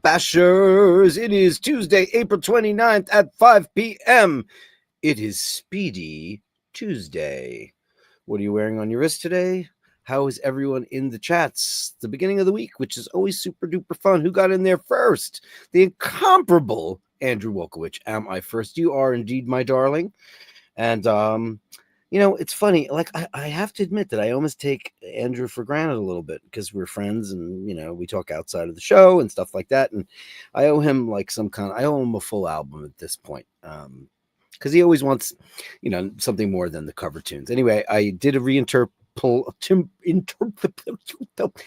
Bashers! It is Tuesday, April 29th at 5 p.m. It is Speedy Tuesday. What are you wearing on your wrist today? How is everyone in the chats? The beginning of the week, which is always super duper fun. Who got in there first? The incomparable Andrew Wolkowicz. Am I first? You are indeed, my darling. And it's funny. Like I have to admit that I almost take Andrew for granted a little bit because we're friends and we talk outside of the show and stuff like that. And I owe him I owe him a full album at this point. Because he always wants, something more than the cover tunes. Anyway, I did a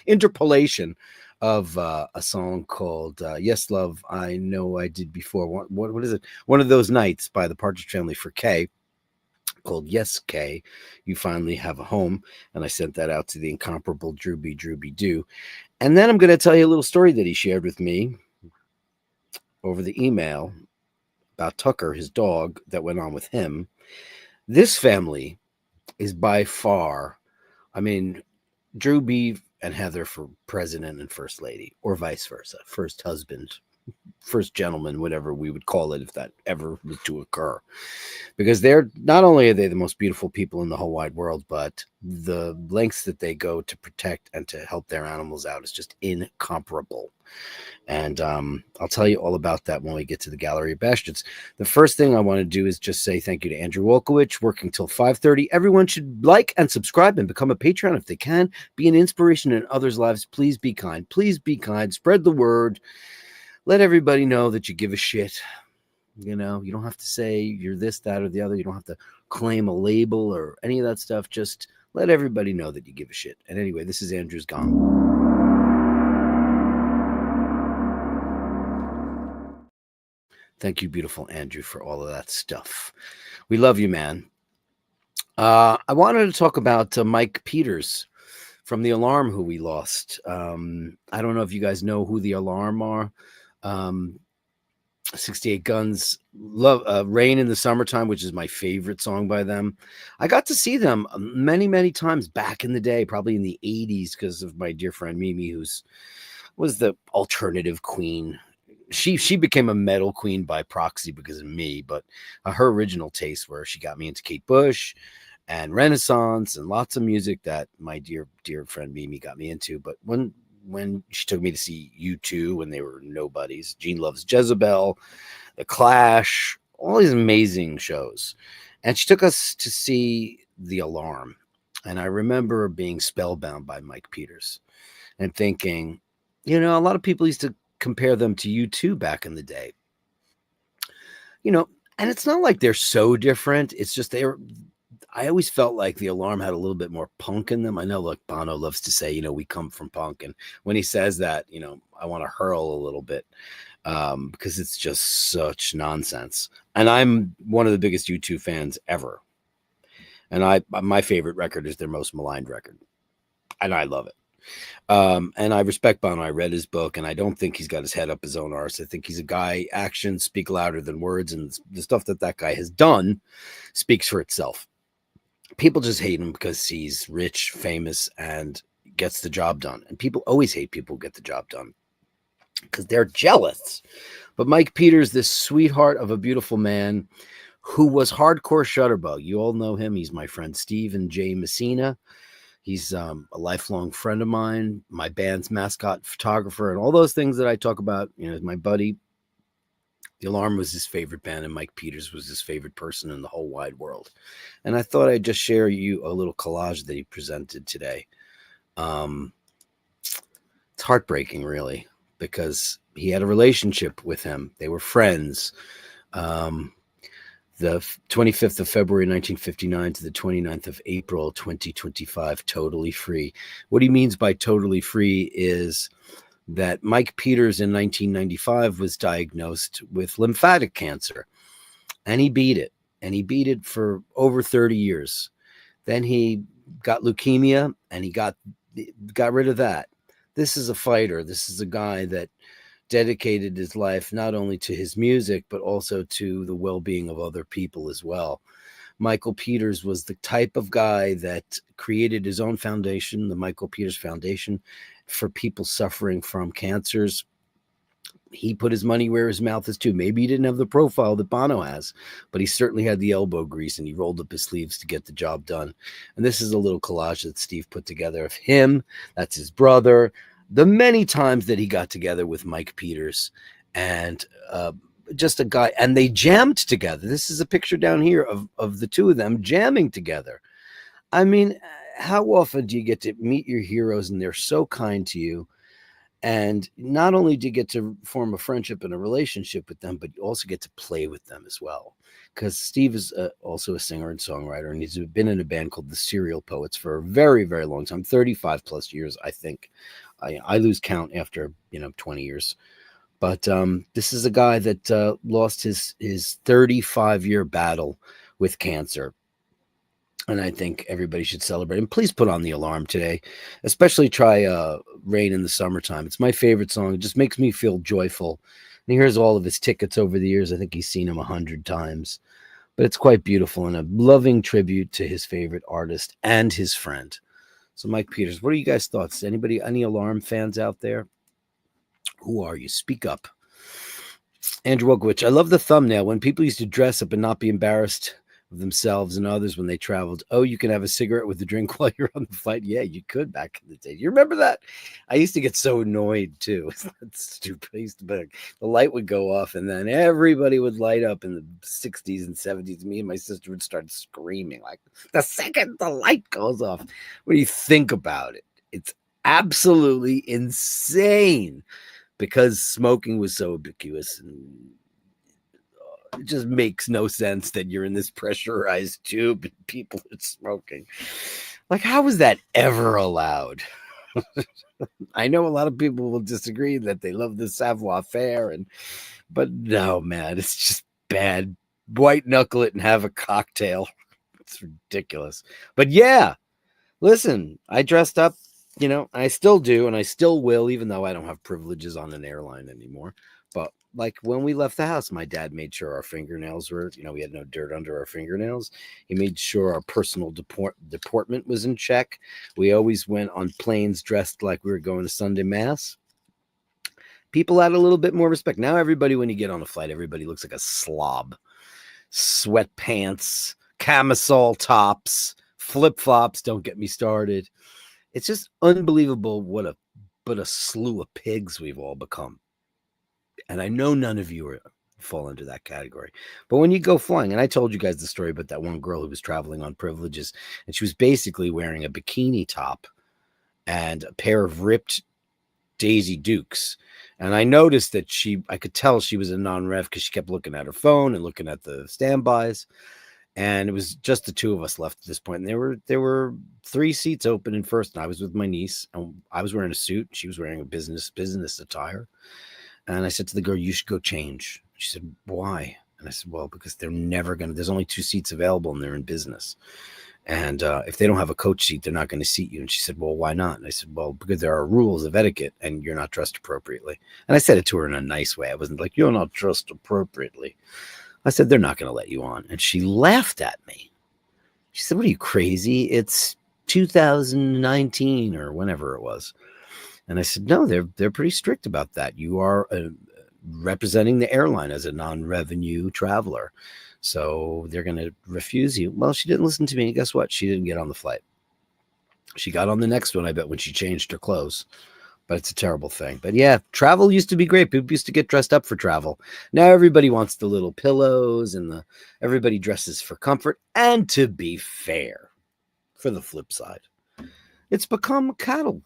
interpolation of a song called "Yes, Love, I Know I Did Before." What is it? One of Those Nights by the Partridge Family for Kay, called "Yes, Kay, You Finally Have a Home," and I sent that out to the incomparable Drooby Doo. And then I'm going to tell you a little story that he shared with me over the email about Tucker, his dog, that went on with him. This family is by far, Drew B and Heather for president and first lady, or vice versa, first husband, first gentleman, whatever we would call it if that ever was to occur. Because they're not only are they the most beautiful people in the whole wide world, but the lengths that they go to protect and to help their animals out is just incomparable. And I'll tell you all about that when we get to the Gallery of Bashtards. The first thing I want to do is just say thank you to Andrew Wolkowicz, working till 5:30. Everyone should like and subscribe and become a Patreon if they can. Be an inspiration in others' lives. Please be kind. Please be kind. Spread the word. Let everybody know that you give a shit. You don't have to say you're this, that, or the other. You don't have to claim a label or any of that stuff. Just let everybody know that you give a shit. And anyway, this is Andrew's Gone. Thank you, beautiful Andrew, for all of that stuff. We love you, man. I wanted to talk about Mike Peters from The Alarm, who we lost. I don't know if you guys know who The Alarm are. 68 Guns, love Rain in the Summertime, which is my favorite song by them. I got to see them many, many times back in the day, probably in the 80s, because of my dear friend Mimi, who's was the alternative queen. She became a metal queen by proxy because of me, but her original tastes were she got me into Kate Bush and Renaissance and lots of music that my dear friend Mimi got me into. But when she took me to see U2 when they were nobodies, Gene Loves Jezebel, The Clash, all these amazing shows, and she took us to see The Alarm, and I remember being spellbound by Mike Peters and thinking, a lot of people used to compare them to U2 back in the day. And it's not like they're so different. It's just I always felt like The Alarm had a little bit more punk in them. I know, like Bono loves to say, we come from punk. And when he says that, I want to hurl a little bit because it's just such nonsense. And I'm one of the biggest U2 fans ever. And my favorite record is their Most Maligned record. And I love it. And I respect Bono. I read his book, and I don't think he's got his head up his own arse. I think he's a guy, actions speak louder than words, and the stuff that guy has done speaks for itself. People just hate him because he's rich, famous, and gets the job done. And people always hate people who get the job done because they're jealous. But Mike Peters, this sweetheart of a beautiful man who was hardcore Shutterbug. You all know him. He's my friend Steve and Jay Messina. He's a lifelong friend of mine, my band's mascot photographer, and all those things that I talk about, my buddy. The Alarm was his favorite band, and Mike Peters was his favorite person in the whole wide world. And I thought I'd just share you a little collage that he presented today. It's heartbreaking, really, because he had a relationship with him. They were friends. the 25th of February 1959 to the 29th of April 2025, totally free. What he means by totally free is that Mike Peters in 1995 was diagnosed with lymphatic cancer, and he beat it. And he beat it for over 30 years. Then he got leukemia, and he got rid of that. This is a fighter. This is a guy that dedicated his life not only to his music, but also to the well-being of other people as well. Michael Peters was the type of guy that created his own foundation, the Michael Peters Foundation, for people suffering from cancers. He put his money where his mouth is too. Maybe he didn't have the profile that Bono has, but he certainly had the elbow grease, and he rolled up his sleeves to get the job done. And this is a little collage that Steve put together of him. That's his brother. The many times that he got together with Mike Peters, and just a guy, and they jammed together. This is a picture down here of the two of them jamming together. I mean, how often do you get to meet your heroes and they're so kind to you? And not only do you get to form a friendship and a relationship with them, but you also get to play with them as well. Because Steve is also a singer and songwriter, and he's been in a band called the Serial Poets for a very, very long time, 35 plus years, I think. I lose count after 20 years. But this is a guy that lost his 35-year battle with cancer. And I think everybody should celebrate. And please put on the alarm today. Especially try Rain in the Summertime. It's my favorite song. It just makes me feel joyful. And here's all of his tickets over the years. I think he's seen them 100 times. But it's quite beautiful and a loving tribute to his favorite artist and his friend. So Mike Peters, what are you guys' thoughts? Anybody, any Alarm fans out there? Who are you? Speak up. Andrew Wogwich, I love the thumbnail. When people used to dress up and not be embarrassed of themselves and others when they traveled. Oh, you can have a cigarette with a drink while you're on the flight. Yeah, you could back in the day. You remember that? I used to get so annoyed too. That's stupid. I used to be like, the light would go off and then everybody would light up in the 60s and 70s. Me and my sister would start screaming like, the second the light goes off. What do you think about it? It's absolutely insane because smoking was so ubiquitous, and it just makes no sense that you're in this pressurized tube and people are smoking. Like, how is that ever allowed? I know a lot of people will disagree that they love the savoir faire, but no, man, it's just bad. White knuckle it and have a cocktail. It's ridiculous. But yeah, listen, I dressed up, I still do, and I still will, even though I don't have privileges on an airline anymore. But like when we left the house, my dad made sure our fingernails were, we had no dirt under our fingernails. He made sure our personal deportment was in check. We always went on planes dressed like we were going to Sunday Mass. People had a little bit more respect. Now everybody, when you get on a flight, everybody looks like a slob. Sweatpants, camisole tops, flip-flops, don't get me started. It's just unbelievable what a slew of pigs we've all become. And I know none of you fall into that category. But when you go flying, and I told you guys the story about that one girl who was traveling on privileges, and she was basically wearing a bikini top and a pair of ripped Daisy Dukes. And I noticed that I could tell she was a non-rev because she kept looking at her phone and looking at the standbys. And it was just the two of us left at this point. And there were 3 seats open in first, and I was with my niece. And I was wearing a suit. She was wearing a business attire. And I said to the girl, you should go change. She said, why? And I said, well, because there's only 2 seats available and they're in business. And if they don't have a coach seat, they're not going to seat you. And she said, well, why not? And I said, well, because there are rules of etiquette and you're not dressed appropriately. And I said it to her in a nice way. I wasn't like, you're not dressed appropriately. I said, they're not going to let you on. And she laughed at me. She said, what are you, crazy? It's 2019 or whenever it was. And I said, no, they're pretty strict about that. You are representing the airline as a non-revenue traveler. So they're going to refuse you. Well, she didn't listen to me. Guess what? She didn't get on the flight. She got on the next one, I bet, when she changed her clothes. But it's a terrible thing. But yeah, travel used to be great. People used to get dressed up for travel. Now everybody wants the little pillows and everybody dresses for comfort. And to be fair, for the flip side, it's become cattle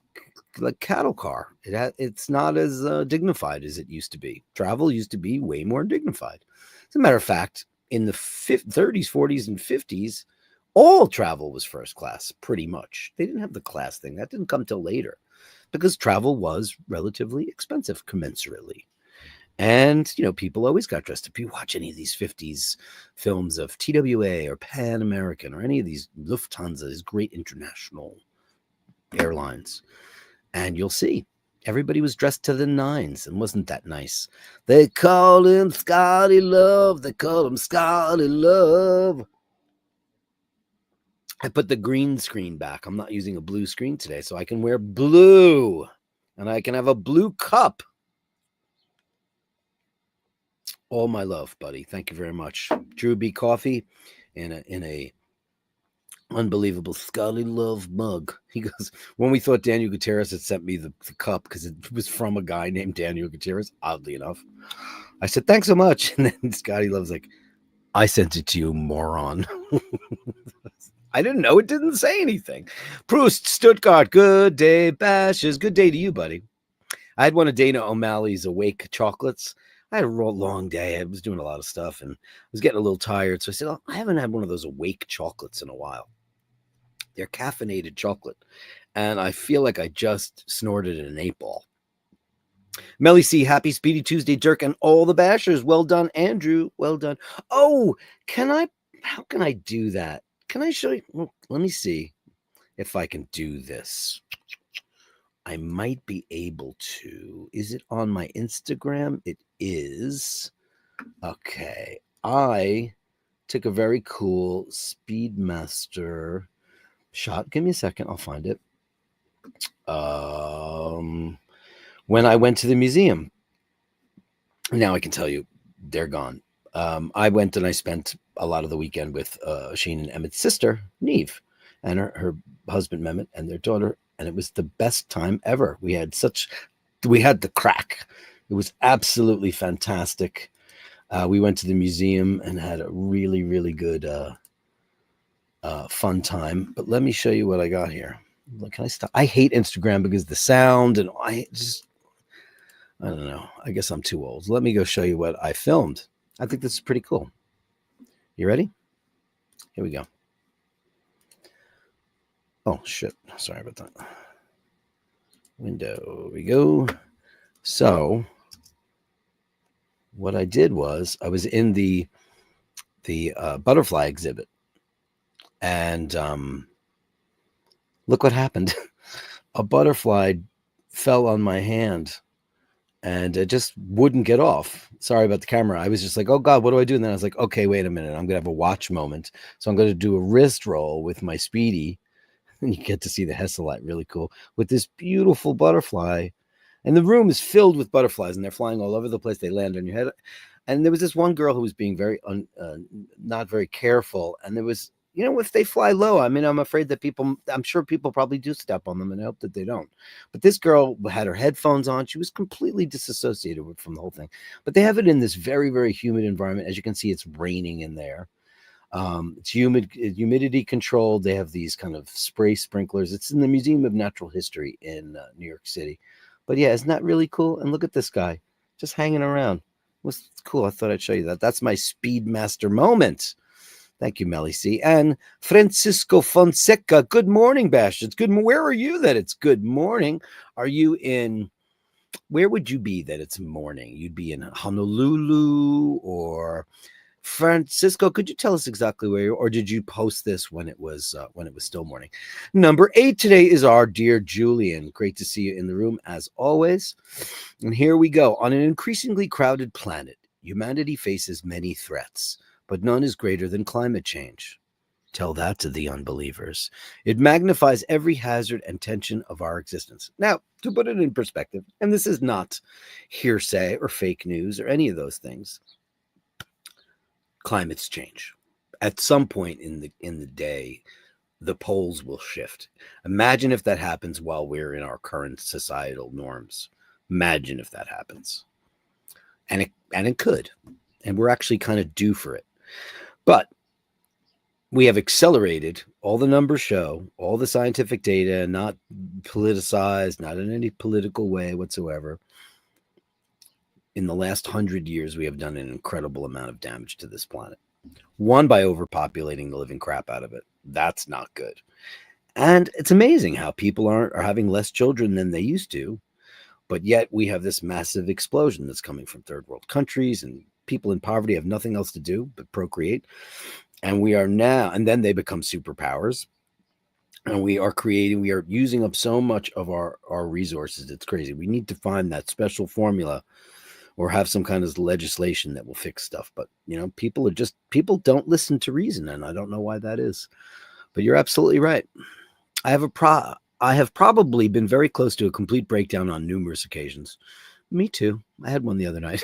car. It's not as dignified as it used to be. Travel used to be way more dignified. As a matter of fact, in the 30s, 40s, and 50s, all travel was first class, pretty much. They didn't have the class thing. That didn't come till later because travel was relatively expensive commensurately. And, people always got dressed up. You watch any of these 50s films of TWA or Pan American or any of these Lufthansa, these great international airlines, and you'll see everybody was dressed to the nines, and wasn't that nice? They call him Scotty Love. They call him Scotty Love. I put the green screen back. I'm not using a blue screen today, so I can wear blue, and I can have a blue cup. All my love, buddy. Thank you very much. Drew B. Coffee in a unbelievable Scotty Love mug. He goes, when we thought Daniel Gutierrez had sent me the cup because it was from a guy named Daniel Gutierrez, oddly enough, I said, thanks so much. And then Scotty Love's like, I sent it to you, moron. I didn't know. It didn't say anything. Proust, Stuttgart, good day, Bashes. Good day to you, buddy. I had one of Dana O'Malley's Awake chocolates. I had a long day. I was doing a lot of stuff and I was getting a little tired. So I said, I haven't had one of those Awake chocolates in a while. They're caffeinated chocolate. And I feel like I just snorted an 8-ball. Melly C, happy Speedy Tuesday, Dirk, and all the bashers. Well done, Andrew. Well done. Oh, how can I do that? Can I show you? Well, let me see if I can do this. I might be able to. Is it on my Instagram? It is. Okay. I took a very cool Speedmaster shot. Give me a second. I'll find it. When I went to the museum. Now I can tell you they're gone. I went and I spent a lot of the weekend with Shane and Emmett's sister, Neve, and her husband, Mehmet, and their daughter. And it was the best time ever. We had the crack. It was absolutely fantastic. We went to the museum and had a really, really good, fun time. But let me show you what I got here. Look, can I stop? I hate Instagram because the sound and I don't know. I guess I'm too old. Let me go show you what I filmed. I think this is pretty cool. You ready? Here we go. Oh, shit. Sorry about that. Window. We go. So what I did was I was in the butterfly exhibit. And look what happened. A butterfly fell on my hand. And it just wouldn't get off. Sorry about the camera. I was just like, oh, God, what do I do? And then I was like, okay, wait a minute. I'm going to have a watch moment. So I'm going to do a wrist roll with my Speedy. And you get to see the Hesselite, really cool, with this beautiful butterfly. And the room is filled with butterflies, and they're flying all over the place. They land on your head. And there was this one girl who was being very not very careful. And there was, if they fly low, I mean, I'm afraid that I'm sure people probably do step on them, and I hope that they don't. But this girl had her headphones on. She was completely disassociated from the whole thing. But they have it in this very, very humid environment. As you can see, it's raining in there. It's humidity controlled. They have these kind of spray sprinklers. It's in the Museum of Natural History in New York City. But yeah, isn't that really cool? And look at this guy just hanging around. It was cool. I thought I'd show you that. That's my Speedmaster moment. Thank you, Melly C. And Francisco Fonseca. Good morning, Bash. It's good. Where are you that it's good morning? Are you in? Where would you be that it's morning? You'd be in Honolulu or Francisco. Could you tell us exactly where or did you post this when it was still morning? Number 8 today is our dear Julian. Great to see you in the room as always. And here we go. On an increasingly crowded planet, humanity faces many threats, but none is greater than climate change. Tell that to the unbelievers. It magnifies every hazard and tension of our existence. Now, to put it in perspective, and this is not hearsay or fake news or any of those things, climates change. At some point in the day, the poles will shift. Imagine if that happens while we're in our current societal norms. Imagine if that happens. And it could. And we're actually kind of due for it. But we have accelerated. All the numbers show, all the scientific data, not politicized, not in any political way whatsoever. In the last 100 years, we have done an incredible amount of damage to this planet. One, by overpopulating the living crap out of it. That's not good. And it's amazing how people are having less children than they used to, but yet we have this massive explosion that's coming from third world countries, and people in poverty have nothing else to do but procreate. And we are now, and then they become superpowers. And we are using up so much of our resources. It's crazy. We need to find that special formula or have some kind of legislation that will fix stuff. But, people don't listen to reason. And I don't know why that is. But you're absolutely right. I have probably been very close to a complete breakdown on numerous occasions. Me too. I had one the other night.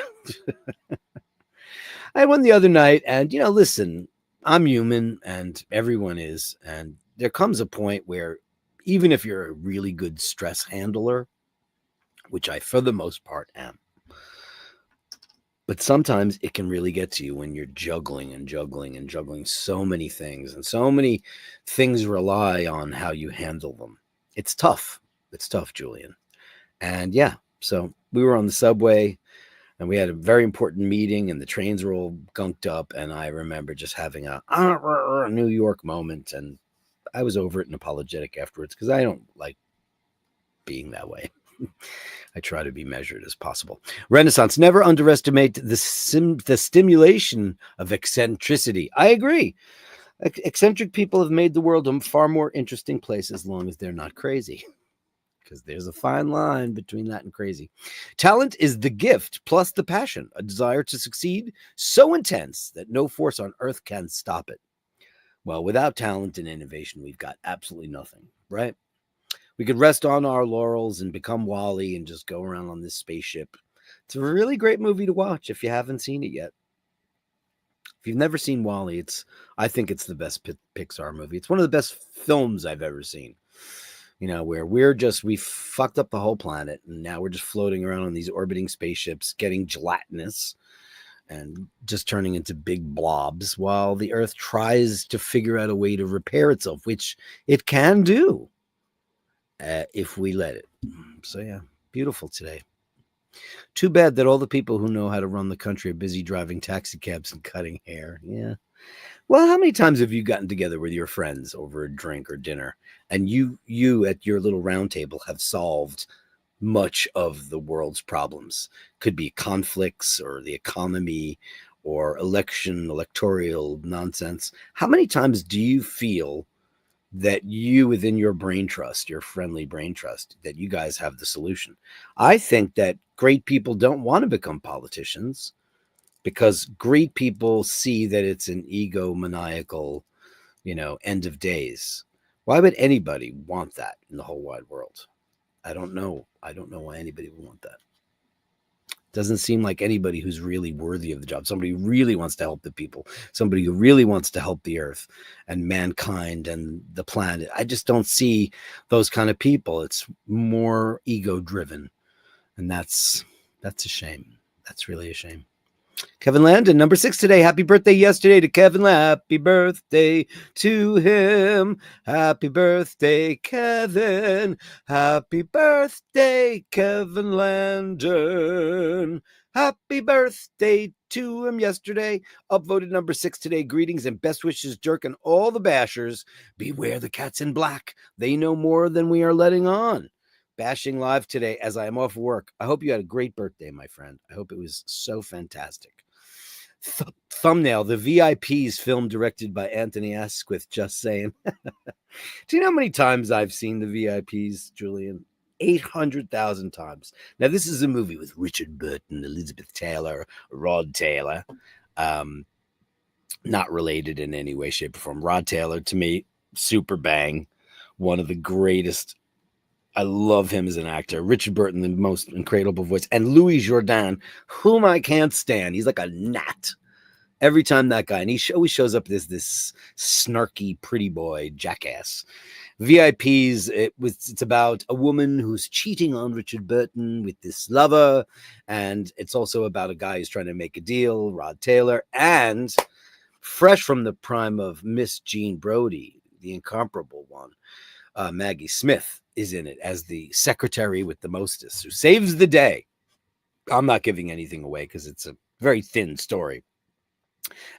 And listen, I'm human, and everyone is, and there comes a point where even if you're a really good stress handler, which I for the most part am, but sometimes it can really get to you when you're juggling and juggling and juggling so many things, and so many things rely on how you handle them. It's tough. It's tough, Julian. And yeah, so we were on the subway and we had a very important meeting, and the trains were all gunked up. And I remember just having a New York moment. And I was over it and apologetic afterwards because I don't like being that way. I try to be measured as possible. Renaissance, never underestimate the stimulation of eccentricity. I agree. Eccentric people have made the world a far more interesting place as long as they're not crazy. Because there's a fine line between that and crazy. Talent is the gift plus the passion, a desire to succeed so intense that no force on earth can stop it. Well, without talent and innovation, we've got absolutely nothing, right? We could rest on our laurels and become Wally and just go around on this spaceship. It's a really great movie to watch if you haven't seen it yet. If you've never seen Wally, I think it's the best Pixar movie. It's one of the best films I've ever seen. Where we fucked up the whole planet, and now we're just floating around on these orbiting spaceships, getting gelatinous and just turning into big blobs while the Earth tries to figure out a way to repair itself, which it can do if we let it. So yeah, beautiful today. Too bad that all the people who know how to run the country are busy driving taxi cabs and cutting hair. Yeah. Well, how many times have you gotten together with your friends over a drink or dinner, and you at your little round table have solved much of the world's problems? Could be conflicts or the economy or electoral nonsense. How many times do you feel that you, within your brain trust, your friendly brain trust, that you guys have the solution? I think that great people don't want to become politicians, because great people see that it's an egomaniacal, end of days. Why would anybody want that in the whole wide world? I don't know. I don't know why anybody would want that. Doesn't seem like anybody who's really worthy of the job. Somebody who really wants to help the people. Somebody who really wants to help the earth and mankind and the planet. I just don't see those kind of people. It's more ego driven. And that's a shame. That's really a shame. Kevin Landon, number 6 today. Happy birthday yesterday to Kevin. Happy birthday to him. Happy birthday, Kevin. Happy birthday, Kevin Landon. Happy birthday to him yesterday. Upvoted number 6 today. Greetings and best wishes, Dirk, and all the bashers. Beware the cats in black. They know more than we are letting on. Bashing live today as I am off work. I hope you had a great birthday, my friend. I hope it was so fantastic. Thumbnail, the VIPs film directed by Anthony Asquith, just saying. Do you know how many times I've seen the VIPs, Julian? 800,000 times. Now, this is a movie with Richard Burton, Elizabeth Taylor, Rod Taylor. Not related in any way, shape, or form. Rod Taylor, to me, super bang. One of the greatest. I love him as an actor. Richard Burton, the most incredible voice. And Louis Jourdan, whom I can't stand. He's like a gnat. Every time that guy. And he always shows up as this snarky, pretty boy jackass. VIPs, it's about a woman who's cheating on Richard Burton with this lover. And it's also about a guy who's trying to make a deal, Rod Taylor. And fresh from the prime of Miss Jean Brodie, the incomparable one, Maggie Smith is in it as the secretary with the mostest who saves the day. I'm not giving anything away because it's a very thin story.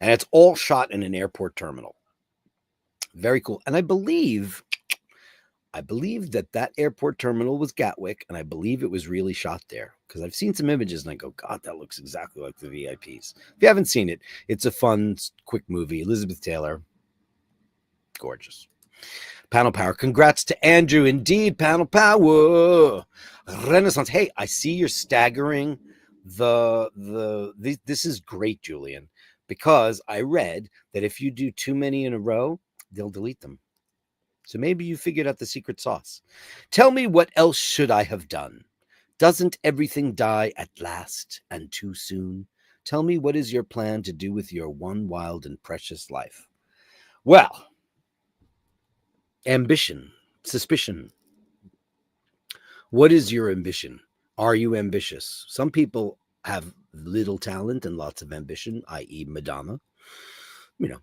And it's all shot in an airport terminal. Very cool. And I believe that airport terminal was Gatwick, and I believe it was really shot there because I've seen some images and I go, God, that looks exactly like the VIPs. If you haven't seen it, it's a fun, quick movie. Elizabeth Taylor, gorgeous. Panel power. Congrats to Andrew. Indeed, panel power. Renaissance. Hey, I see you're staggering this is great, Julian, because I read that if you do too many in a row, they'll delete them. So maybe you figured out the secret sauce. Tell me, what else should I have done? Doesn't everything die at last and too soon? Tell me, what is your plan to do with your one wild and precious life? Well, ambition, suspicion. What is your ambition? Are you ambitious? Some people have little talent and lots of ambition, i.e., Madonna. You know,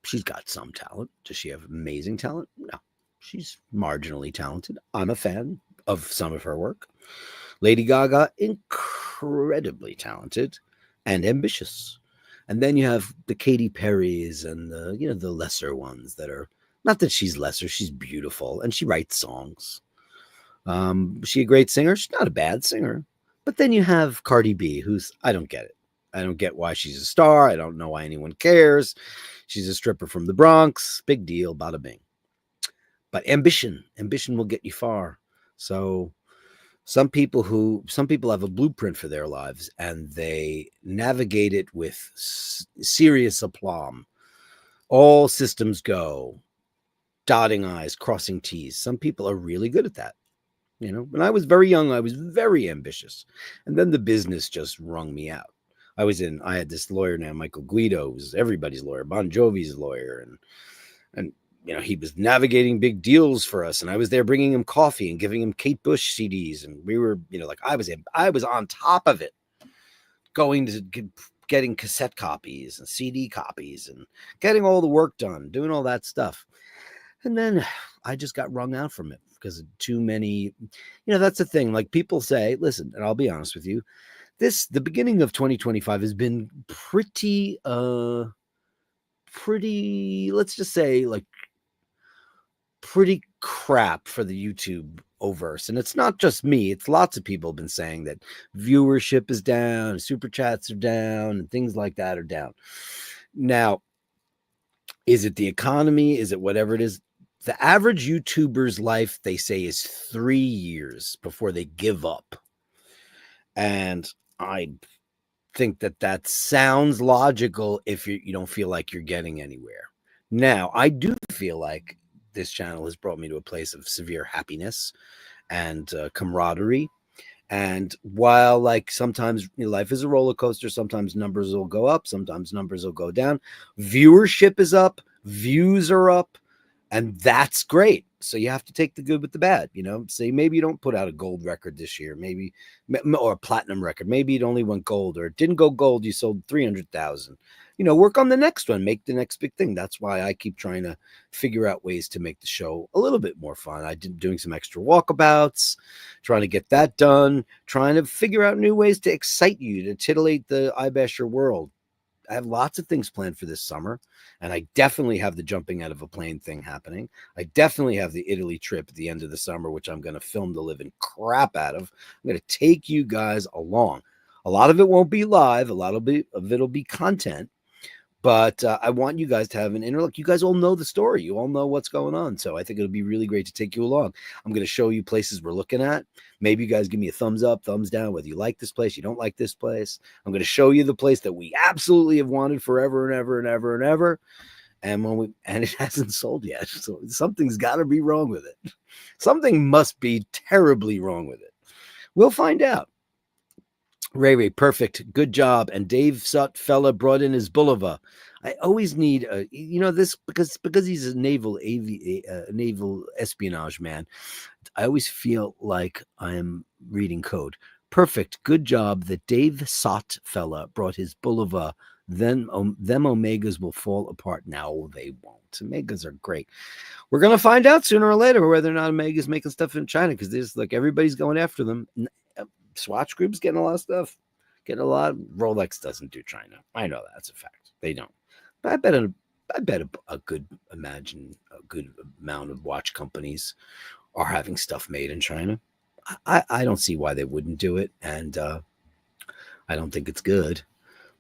she's got some talent. Does she have amazing talent? No. She's marginally talented. I'm a fan of some of her work. Lady Gaga, incredibly talented and ambitious. And then you have the Katy Perrys and the lesser ones that are, not that she's lesser, she's beautiful and she writes songs. Is she a great singer? She's not a bad singer. But then you have Cardi B, who's, I don't get it. I don't get why she's a star. I don't know why anyone cares. She's a stripper from the Bronx. Big deal, bada bing. But ambition will get you far. So some people have a blueprint for their lives and they navigate it with serious aplomb. All systems go, dotting I's, crossing T's. Some people are really good at that. When I was very young, I was very ambitious. And then the business just wrung me out. I had this lawyer named Michael Guido, who was everybody's lawyer, Bon Jovi's lawyer. And he was navigating big deals for us. And I was there bringing him coffee and giving him Kate Bush CDs. And we were, I was on top of it, getting cassette copies and CD copies and getting all the work done, doing all that stuff. And then I just got wrung out from it because of too many, that's the thing. Like people say, listen, and I'll be honest with you, the beginning of 2025 has been pretty, let's just say like pretty crap for the YouTube overse. And it's not just me. It's lots of people have been saying that viewership is down, super chats are down, and things like that are down. Now, is it the economy? Is it whatever it is? The average YouTuber's life, they say, is 3 years before they give up. And I think that sounds logical if you don't feel like you're getting anywhere. Now, I do feel like this channel has brought me to a place of severe happiness and camaraderie. And while like sometimes life is a roller coaster, sometimes numbers will go up, sometimes numbers will go down. Viewership is up, views are up. And that's great. So you have to take the good with the bad, Say maybe you don't put out a gold record this year, maybe, or a platinum record. Maybe it only went gold, or it didn't go gold. You sold 300,000. Work on the next one, make the next big thing. That's why I keep trying to figure out ways to make the show a little bit more fun. I did doing some extra walkabouts, trying to get that done, trying to figure out new ways to excite you, to titillate the iBasher world. I have lots of things planned for this summer, and I definitely have the jumping out of a plane thing happening. I definitely have the Italy trip at the end of the summer, which I'm going to film the living crap out of. I'm going to take you guys along. A lot of it won't be live. A lot of it will be content. But I want you guys to have an inner look. You guys all know the story. You all know what's going on. So I think it'll be really great to take you along. I'm going to show you places we're looking at. Maybe you guys give me a thumbs up, thumbs down, whether you like this place, you don't like this place. I'm going to show you the place that we absolutely have wanted forever and ever and ever and ever. And it hasn't sold yet. So something's got to be wrong with it. Something must be terribly wrong with it. We'll find out. Ray, perfect. Good job. And Dave Sut fella brought in his Bulova. I always need this because he's a naval espionage man. I always feel like I'm reading code. Perfect. Good job that Dave Sut fella brought his Bulova. Then them Omegas will fall apart. Now they won't. Omegas are great. We're gonna find out sooner or later whether or not Omega's making stuff in China, because there's like everybody's going after them. Swatch Group's getting a lot of stuff. Getting a lot. Rolex doesn't do China. I know that's a fact. They don't. But I bet a good amount of watch companies are having stuff made in China. I don't see why they wouldn't do it, and I don't think it's good.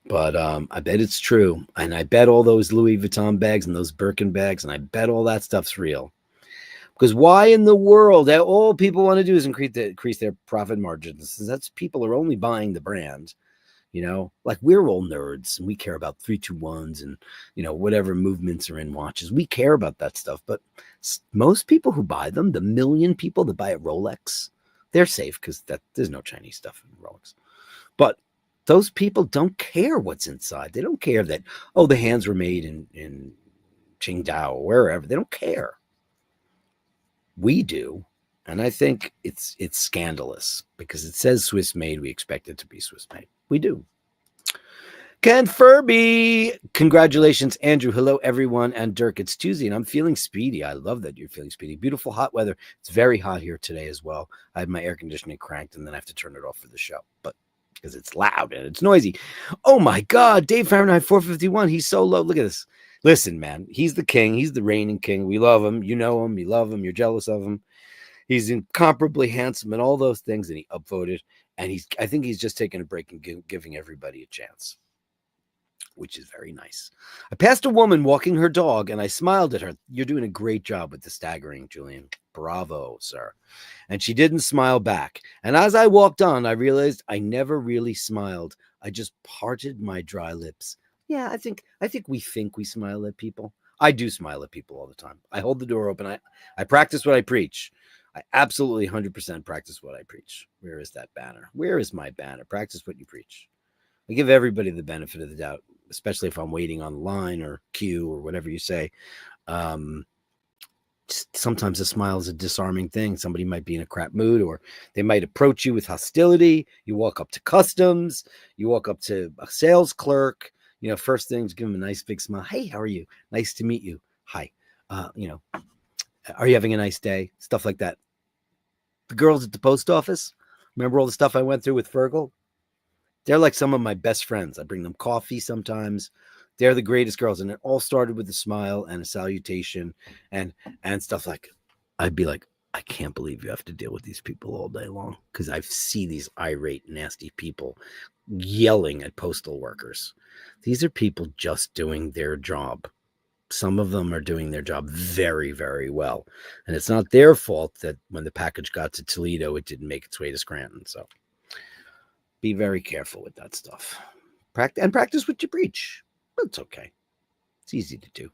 But I bet it's true, and I bet all those Louis Vuitton bags and those Birkin bags, and I bet all that stuff's real. Because why in the world that all people want to do is increase their profit margins? That's people are only buying the brand. Like we're all nerds and we care about 321s and whatever movements are in watches. We care about that stuff, but most people who buy them, the million people that buy a Rolex, they're safe because there's no Chinese stuff in Rolex. But those people don't care what's inside. They don't care that the hands were made in Qingdao or wherever. They don't care. We do. And I think it's scandalous because it says Swiss made. We expect it to be Swiss made. We do. Ken Furby. Congratulations, Andrew. Hello, everyone. And Dirk, it's Tuesday and I'm feeling speedy. I love that you're feeling speedy. Beautiful hot weather. It's very hot here today as well. I had my air conditioning cranked and then I have to turn it off for the show. But because it's loud and it's noisy. Oh my God, Dave Fahrenheit 451. He's so low. Look at this. Listen, man, he's the king. He's the reigning king. We love him. You know him. You love him. You're jealous of him. He's incomparably handsome and all those things. And he upvoted. And I think he's just taking a break and giving everybody a chance, which is very nice. I passed a woman walking her dog and I smiled at her. You're doing a great job with the staggering, Julian. Bravo, sir. And she didn't smile back. And as I walked on, I realized I never really smiled. I just parted my dry lips. Yeah, I think we smile at people. I do smile at people all the time. I hold the door open. I practice what I preach. I absolutely 100% practice what I preach. Where is that banner? Where is my banner? Practice what you preach. I give everybody the benefit of the doubt, especially if I'm waiting on line or queue or whatever you say. Sometimes a smile is a disarming thing. Somebody might be in a crap mood or they might approach you with hostility. You walk up to customs. You walk up to a sales clerk. First things, give them a nice big smile. Hey, how are you? Nice to meet you. Hi. Are you having a nice day? Stuff like that. The girls at the post office, remember all the stuff I went through with Fergal? They're like some of my best friends. I bring them coffee sometimes. They're the greatest girls. And it all started with a smile and a salutation and stuff like, I'd be like, I can't believe you have to deal with these people all day long. Because I see these irate, nasty people yelling at postal workers. These are people just doing their job. Some of them are doing their job very, very well. And it's not their fault that when the package got to Toledo, it didn't make its way to Scranton. So be very careful with that stuff. Practice what you preach. It's okay. It's easy to do.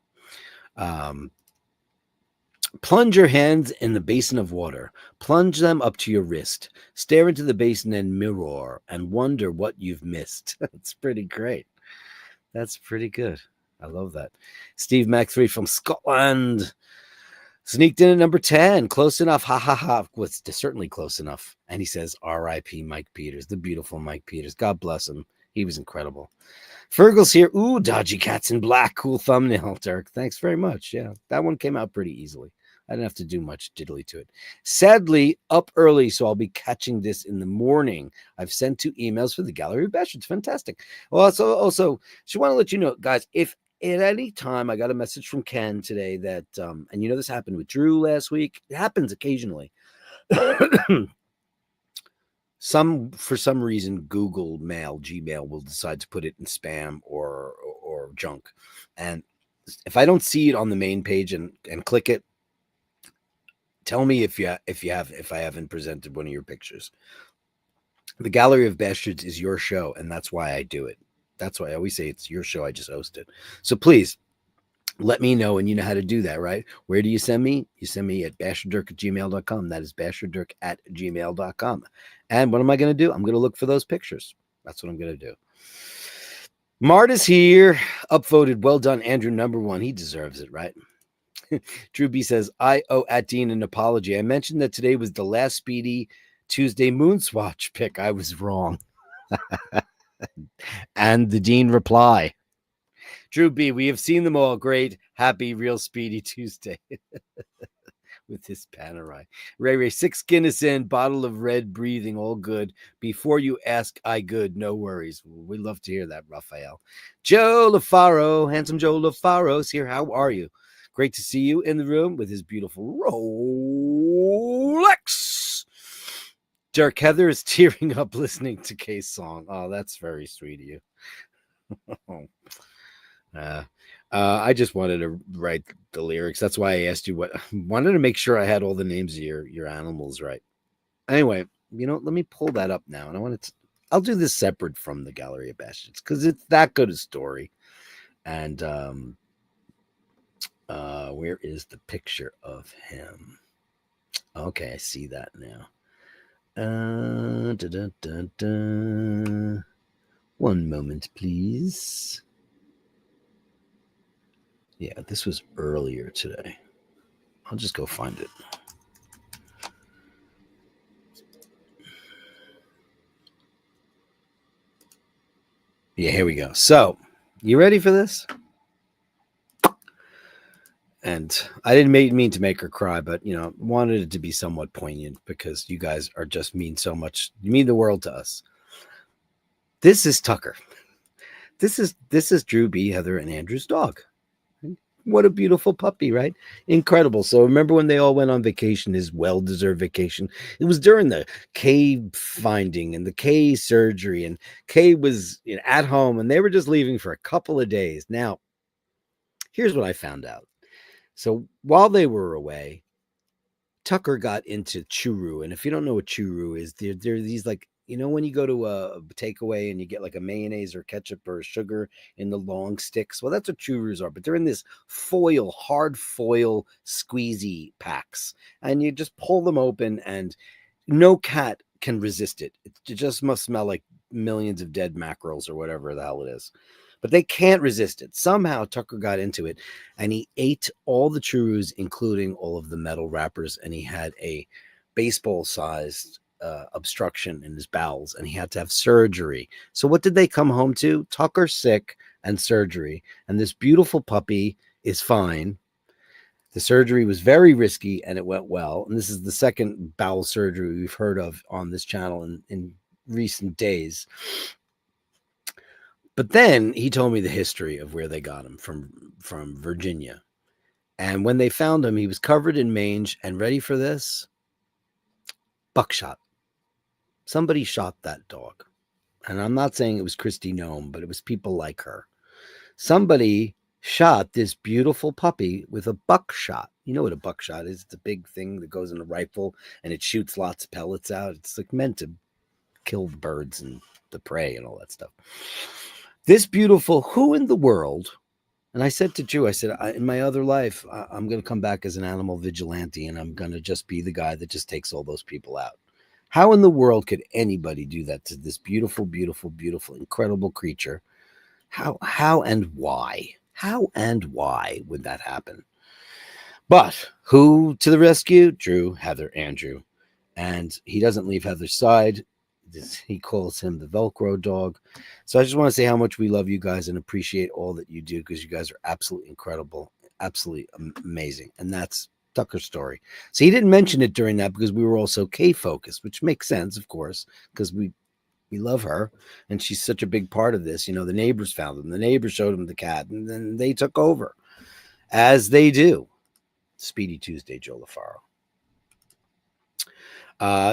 Plunge your hands in the basin of water. Plunge them up to your wrist. Stare into the basin and mirror and wonder what you've missed. That's pretty great. That's pretty good. I love that. Steve Mac 3 from Scotland. Sneaked in at number 10. Close enough. Ha ha ha. Well, it's certainly close enough. And he says, R.I.P. Mike Peters, the beautiful Mike Peters. God bless him. He was incredible. Fergal's here. Ooh, Dodgy Cats in Black. Cool thumbnail, Dirk. Thanks very much. Yeah, that one came out pretty easily. I didn't have to do much diddly to it. Sadly, up early, so I'll be catching this in the morning. I've sent 2 emails for the Gallery of Bashtards. Fantastic. Well, also, just want to let you know, guys, if at any time I got a message from Ken today that, and this happened with Drew last week. It happens occasionally. For some reason, Google Mail, Gmail will decide to put it in spam or junk. And if I don't see it on the main page and click it, tell me if I haven't presented one of your pictures. The Gallery of Bastards is your show, and that's why I do it. That's why I always say it's your show. I just host it. So please let me know, and you know how to do that, right? Where do you send me? You send me at basherdirk@gmail.com. That is basherdirk@gmail.com. And what am I going to do? I'm going to look for those pictures. That's what I'm going to do. Mart is here. Upvoted. Well done, Andrew, number 1. He deserves it, right? Drew B says, I owe at Dean an apology. I mentioned that today was the last Speedy Tuesday Moonswatch pick. I was wrong. And the Dean reply. Drew B, we have seen them all. Great, happy, real Speedy Tuesday. with his Panerai. Ray, 6 Guinness in, bottle of red, breathing, all good. Before you ask, I good, no worries. We love to hear that, Raphael. Joe LaFaro, handsome Joe LaFaro's here. How are you? Great to see you in the room with his beautiful Rolex. Dirk Heather is tearing up listening to Kay's song. Oh, that's very sweet of you. I just wanted to write the lyrics. That's why I asked you what. Wanted to make sure I had all the names of your animals right. Anyway, let me pull that up now, and I want to. I'll do this separate from the Gallery of Bastards because it's that good a story. And where is the picture of him? Okay, I see that now. One moment, please. Yeah, this was earlier today. I'll just go find it. Yeah, here we go. So, you ready for this? And I didn't mean to make her cry, but wanted it to be somewhat poignant because you guys are just mean so much. You mean the world to us. This is Tucker. This is Drew B, Heather, and Andrew's dog. What a beautiful puppy, right? Incredible. So remember when they all went on vacation, his well-deserved vacation? It was during the K finding and the K surgery, and K was at home, and they were just leaving for a couple of days. Now, here's what I found out. So while they were away, Tucker got into churu, and if you don't know what churu is, they're these when you go to a takeaway and you get like a mayonnaise or ketchup or sugar in the long sticks. Well, that's what churros are, but they're in this hard foil squeezy packs, and you just pull them open, and no cat can resist it. It just must smell like millions of dead mackerels or whatever the hell it is. But they can't resist it. Somehow Tucker got into it, and he ate all the churros, including all of the metal wrappers, and he had a baseball-sized obstruction in his bowels, and he had to have surgery. So what did they come home to? Tucker sick and surgery, and this beautiful puppy is fine. The surgery was very risky, and it went well. And this is the second bowel surgery we've heard of on this channel in recent days. But then he told me the history of where they got him from Virginia. And when they found him, he was covered in mange and ready for this? Buckshot. Somebody shot that dog. And I'm not saying it was Christy Nome, but it was people like her. Somebody shot this beautiful puppy with a buckshot. You know what a buckshot is? It's a big thing that goes in a rifle and it shoots lots of pellets out. It's like meant to kill birds and the prey and all that stuff. This beautiful, who in the world? And I said to Drew, I said, in my other life, I'm going to come back as an animal vigilante, and I'm going to just be the guy that just takes all those people out. How in the world could anybody do that to this beautiful, beautiful, beautiful, incredible creature? How and why? How and why would that happen? But who to the rescue? Drew, Heather, Andrew. And he doesn't leave Heather's side. He calls him the Velcro dog. So I just want to say how much we love you guys and appreciate all that you do, because you guys are absolutely incredible, absolutely amazing. And that's Tucker's story. So he didn't mention it during that because we were also K-focused, which makes sense, of course, because we love her and she's such a big part of this. The neighbors found him. The neighbors showed him the cat, and then they took over, as they do. Speedy Tuesday, Joe LaFaro.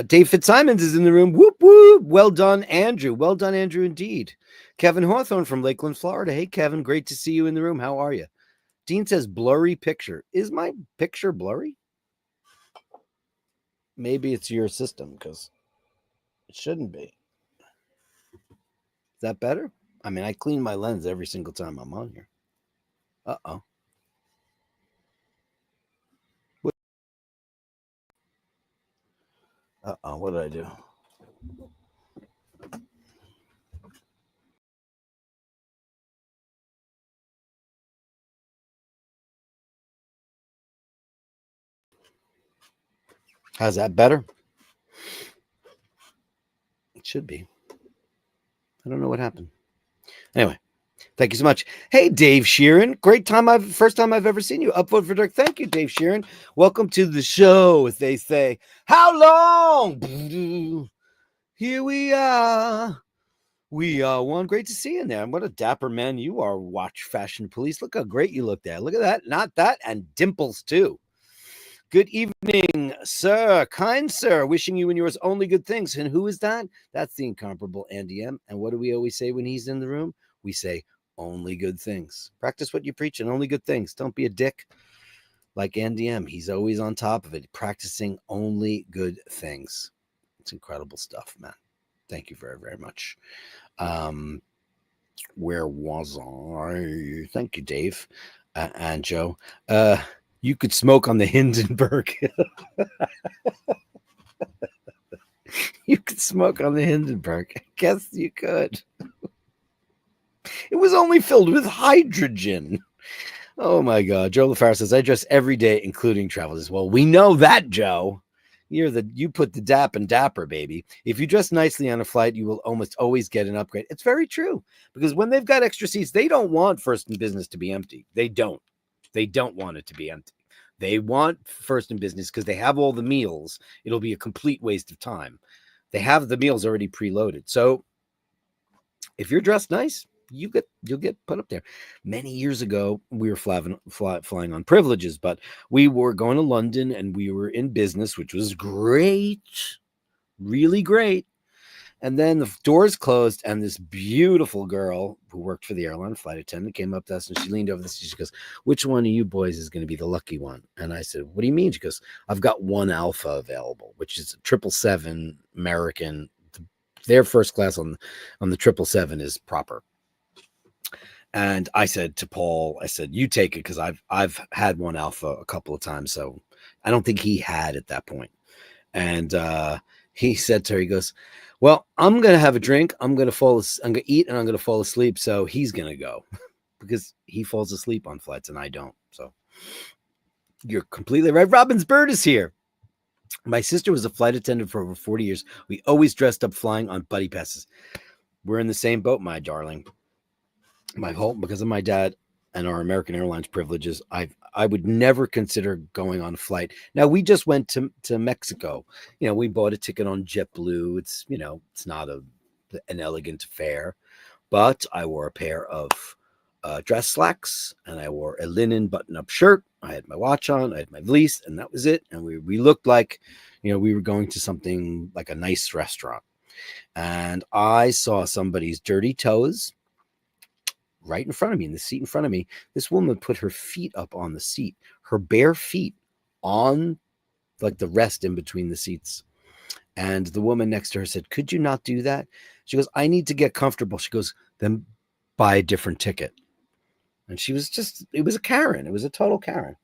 Dave Fitzsimons is in the room. Whoop, whoop. Well done, Andrew. Well done, Andrew, indeed. Kevin Hawthorne from Lakeland, Florida. Hey, Kevin, great to see you in the room. How are you? Dean says blurry picture. Is my picture blurry? Maybe it's your system, because it shouldn't be. Is that better? I mean, I clean my lens every single time I'm on here. Uh-oh. Uh-oh, what did I do? How's that better? It should be. I don't know what happened. Anyway, Thank you so much. Hey, Dave Sheeran. Great time. First time I've ever seen you. Upvote for Dirk. Thank you, Dave Sheeran. Welcome to the show, as they say. How long? Here we are. We are one. Great to see you in there. And what a dapper man you are, Watch Fashion Police. Look how great you look there. Look at that. Not that. And dimples, too. Good evening, sir. Kind sir. Wishing you and yours only good things. And who is that? That's the incomparable Andy M. And what do we always say when he's in the room? We say, only good things. Practice what you preach and only good things. Don't be a dick like Andy M. He's always on top of it, practicing only good things. It's incredible stuff, man. Thank you very, very much. Where was I? Thank you, Dave and Joe. You could smoke on the Hindenburg. You could smoke on the Hindenburg. I guess you could. It was only filled with hydrogen. Oh my God. Joe LaFaro says, I dress every day, including travel as well. We know that, Joe. You put the dap and dapper, baby. If you dress nicely on a flight, you will almost always get an upgrade. It's very true, because when they've got extra seats, they don't want first and business to be empty. They don't want it to be empty. They want first and business because they have all the meals. It'll be a complete waste of time. They have the meals already preloaded. So if you're dressed nice, you'll get put up there. Many years ago, we were flying on privileges, but we were going to London and we were in business, which was great, really great. And then the doors closed, and this beautiful girl who worked for the airline, flight attendant, came up to us, and she leaned over this. She goes, "Which one of you boys is going to be the lucky one?" And I said, "What do you mean?" She goes, "I've got one Alpha available, which is a 777 American. Their first class on the 777 is proper." And I said to Paul, I said, "You take it," because I've had one Alpha a couple of times, so I don't think he had at that point. And he said to her, he goes, "Well, I'm gonna have a drink. I'm gonna eat, and I'm gonna fall asleep. So he's gonna go," because he falls asleep on flights and I don't. So you're completely right. Robin's Bird is here. My sister was a flight attendant for over 40 years. We always dressed up flying on buddy passes. We're in the same boat, my darling. Because of my dad and our American Airlines privileges, I would never consider going on a flight. Now, we just went to Mexico. We bought a ticket on JetBlue. It's not an elegant affair, but I wore a pair of dress slacks, and I wore a linen button-up shirt. I had my watch on, I had my valise, and that was it. And we looked like, we were going to something like a nice restaurant. And I saw somebody's dirty toes right in front of me, in the seat in front of me. This woman put her feet up on the seat, her bare feet on like the rest in between the seats. And the woman next to her said, "Could you not do that?" She goes, "I need to get comfortable." She goes, "Then buy a different ticket." And she was it was a Karen. It was a total Karen.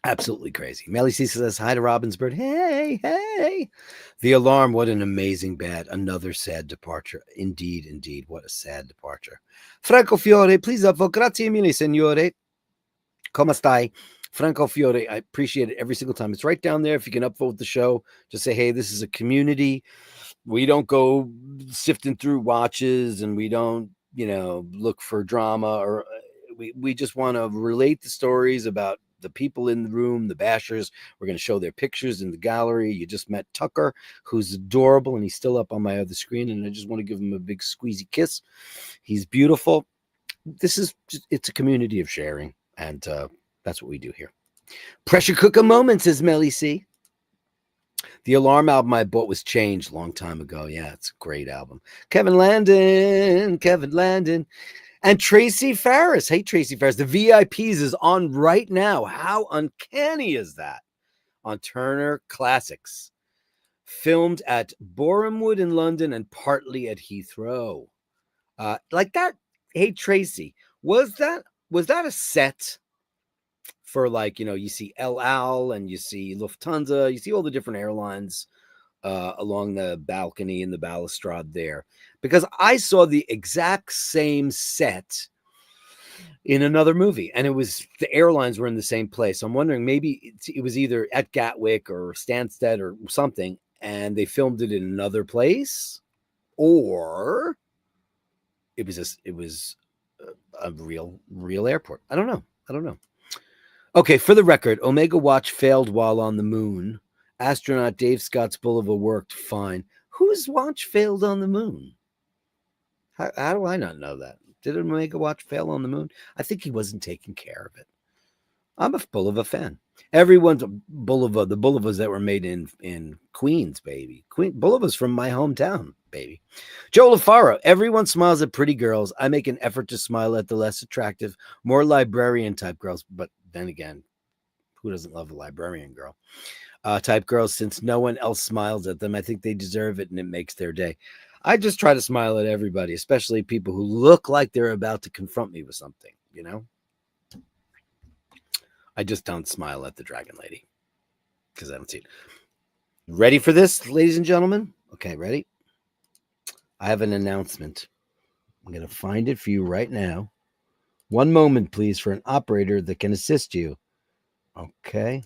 Absolutely crazy. Melly C says, "Hi to Robin's Bird." Hey, hey. The alarm, what an amazing bad. Another sad departure. Indeed, indeed. What a sad departure. Franco Fiore, please upvote. Grazie mille, signore. Come stai? Franco Fiore, I appreciate it every single time. It's right down there. If you can upvote the show, just say, hey, this is a community. We don't go sifting through watches, and we don't, look for drama, or we just want to relate the stories about the people in the room, the bashers. We're going to show their pictures in the gallery. You just met Tucker, who's adorable, and he's still up on my other screen, and I just want to give him a big squeezy kiss. He's beautiful. It's a community of sharing, and that's what we do here. Pressure cooker moments, says Melly C. The Alarm album I bought was changed a long time ago. Yeah, it's a great album. Kevin Landon. And Tracy Farris. Hey, Tracy Farris. The VIPs is on right now. How uncanny is that? On Turner Classics. Filmed at Borehamwood in London and partly at Heathrow. Like that. Hey, Tracy. Was that a set for, like, you see El Al and you see Lufthansa, you see all the different airlines along the balcony and the balustrade there? Because I saw the exact same set in another movie, and the airlines were in the same place. So I'm wondering, maybe it was either at Gatwick or Stansted or something, and they filmed it in another place, or it was a real airport. I don't know. Okay, for the record, Omega Watch failed while on the moon. Astronaut Dave Scott's Bulova worked fine. Whose watch failed on the moon? How do I not know that? Did Omega Watch fail on the moon? I think he wasn't taking care of it. I'm a Bulova fan. Everyone's Bulova, the Bulovas that were made in Queens, baby. Bulova's from my hometown, baby. Joe LaFaro, everyone smiles at pretty girls. I make an effort to smile at the less attractive, more librarian type girls. But then again, who doesn't love a librarian girl? Type girls, since no one else smiles at them. I think they deserve it and it makes their day. I just try to smile at everybody, especially people who look like they're about to confront me with something, you know? I just don't smile at the dragon lady because I don't see it. Ready for this, ladies and gentlemen? Okay, ready? I have an announcement. I'm going to find it for you right now. One moment, please, for an operator that can assist you. Okay.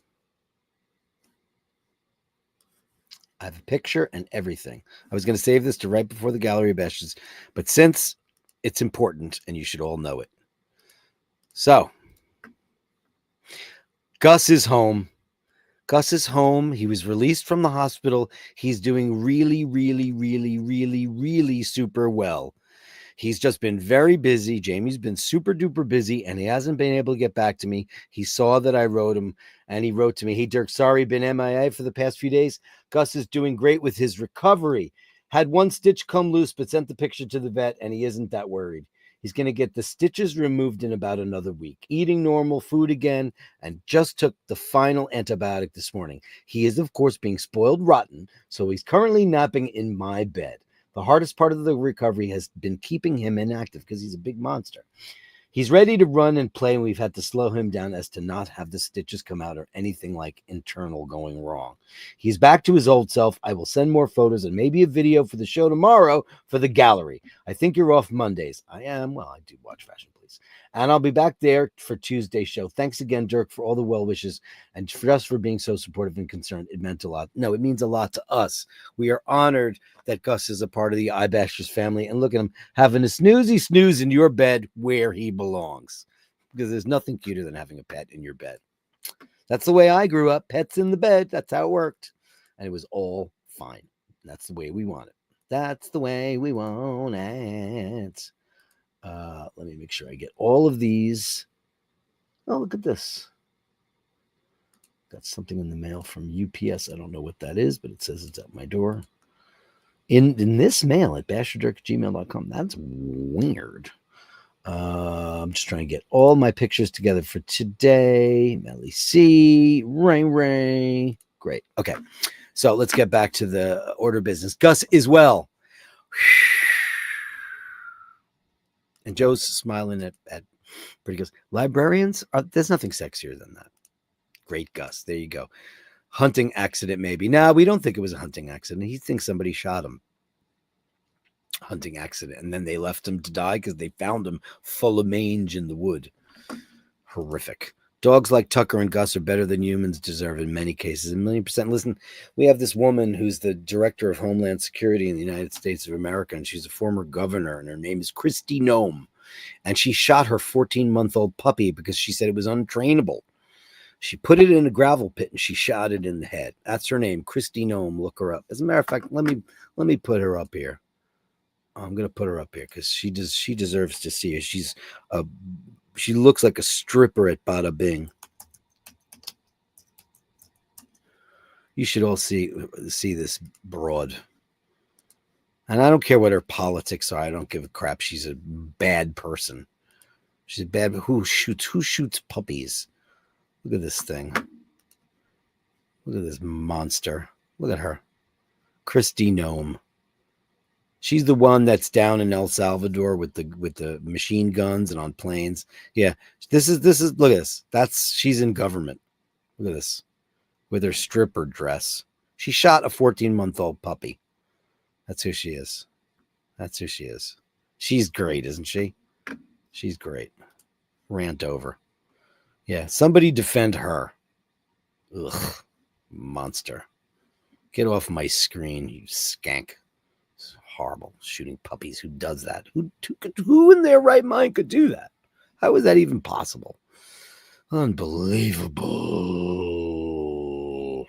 I have a picture and everything. I was going to save this to right before the Gallery of Bashtards, but since it's important and you should all know it. So, Gus is home. Gus is home. He was released from the hospital. He's doing really, really, really, really, really super well. He's just been very busy. Jamie's been super duper busy and he hasn't been able to get back to me. He saw that I wrote him and he wrote to me, "Hey, Dirk, sorry, been MIA for the past few days. Gus is doing great with his recovery. Had one stitch come loose, but sent the picture to the vet and he isn't that worried. He's going to get the stitches removed in about another week. Eating normal food again and just took the final antibiotic this morning. He is, of course, being spoiled rotten, so he's currently napping in my bed. The hardest part of the recovery has been keeping him inactive because he's a big monster. He's ready to run and play, and we've had to slow him down as to not have the stitches come out or anything like internal going wrong. He's back to his old self. I will send more photos and maybe a video for the show tomorrow for the gallery. I think you're off Mondays." I am. Well, I do watch Fashion Police. "And I'll be back there for Tuesday's show. Thanks again, Dirk, for all the well wishes and just for being so supportive and concerned. It meant a lot." No, it means a lot to us. We are honored that Gus is a part of the iBashers family. And look at him having a snooze in your bed where he belongs. Because there's nothing cuter than having a pet in your bed. That's the way I grew up. Pets in the bed. That's how it worked. And it was all fine. That's the way we want it. That's the way we want it. Let me make sure I get all of these. Oh, look at this. Got something in the mail from UPS. I don't know what that is, but it says it's at my door. In this mail at basherdirk@gmail.com. That's weird. I'm just trying to get all my pictures together for today. Melly C, Ray. Great. Okay. So let's get back to the order business. Gus is well. And Joe's smiling at pretty Gus. Librarians, there's nothing sexier than that. Great, Gus. There you go. Hunting accident, maybe. No, we don't think it was a hunting accident. He thinks somebody shot him. Hunting accident. And then they left him to die because they found him full of mange in the wood. Horrific. Dogs like Tucker and Gus are better than humans deserve in many cases. 1,000,000%. Listen, we have this woman who's the director of Homeland Security in the United States of America, and she's a former governor, and her name is Kristi Noem. And she shot her 14-month-old puppy because she said it was untrainable. She put it in a gravel pit and she shot it in the head. That's her name, Kristi Noem. Look her up. As a matter of fact, let me put her up here. I'm gonna put her up here because she deserves to see her. She looks like a stripper at Bada Bing. You should all see this broad. And I don't care what her politics are. I don't give a crap. She's a bad person. She's a bad. Who shoots puppies? Look at this thing. Look at this monster. Look at her. Kristi Noem. She's the one that's down in El Salvador with the machine guns and on planes. Yeah. This is look at this. She's in government. Look at this. With her stripper dress. She shot a 14-month-old puppy. That's who she is. That's who she is. She's great, isn't she? She's great. Rant over. Yeah, somebody defend her. Ugh, monster. Get off my screen, you skank. horrible. Shooting puppies. Who does that? Who in their right mind could do that? How is that even possible? Unbelievable.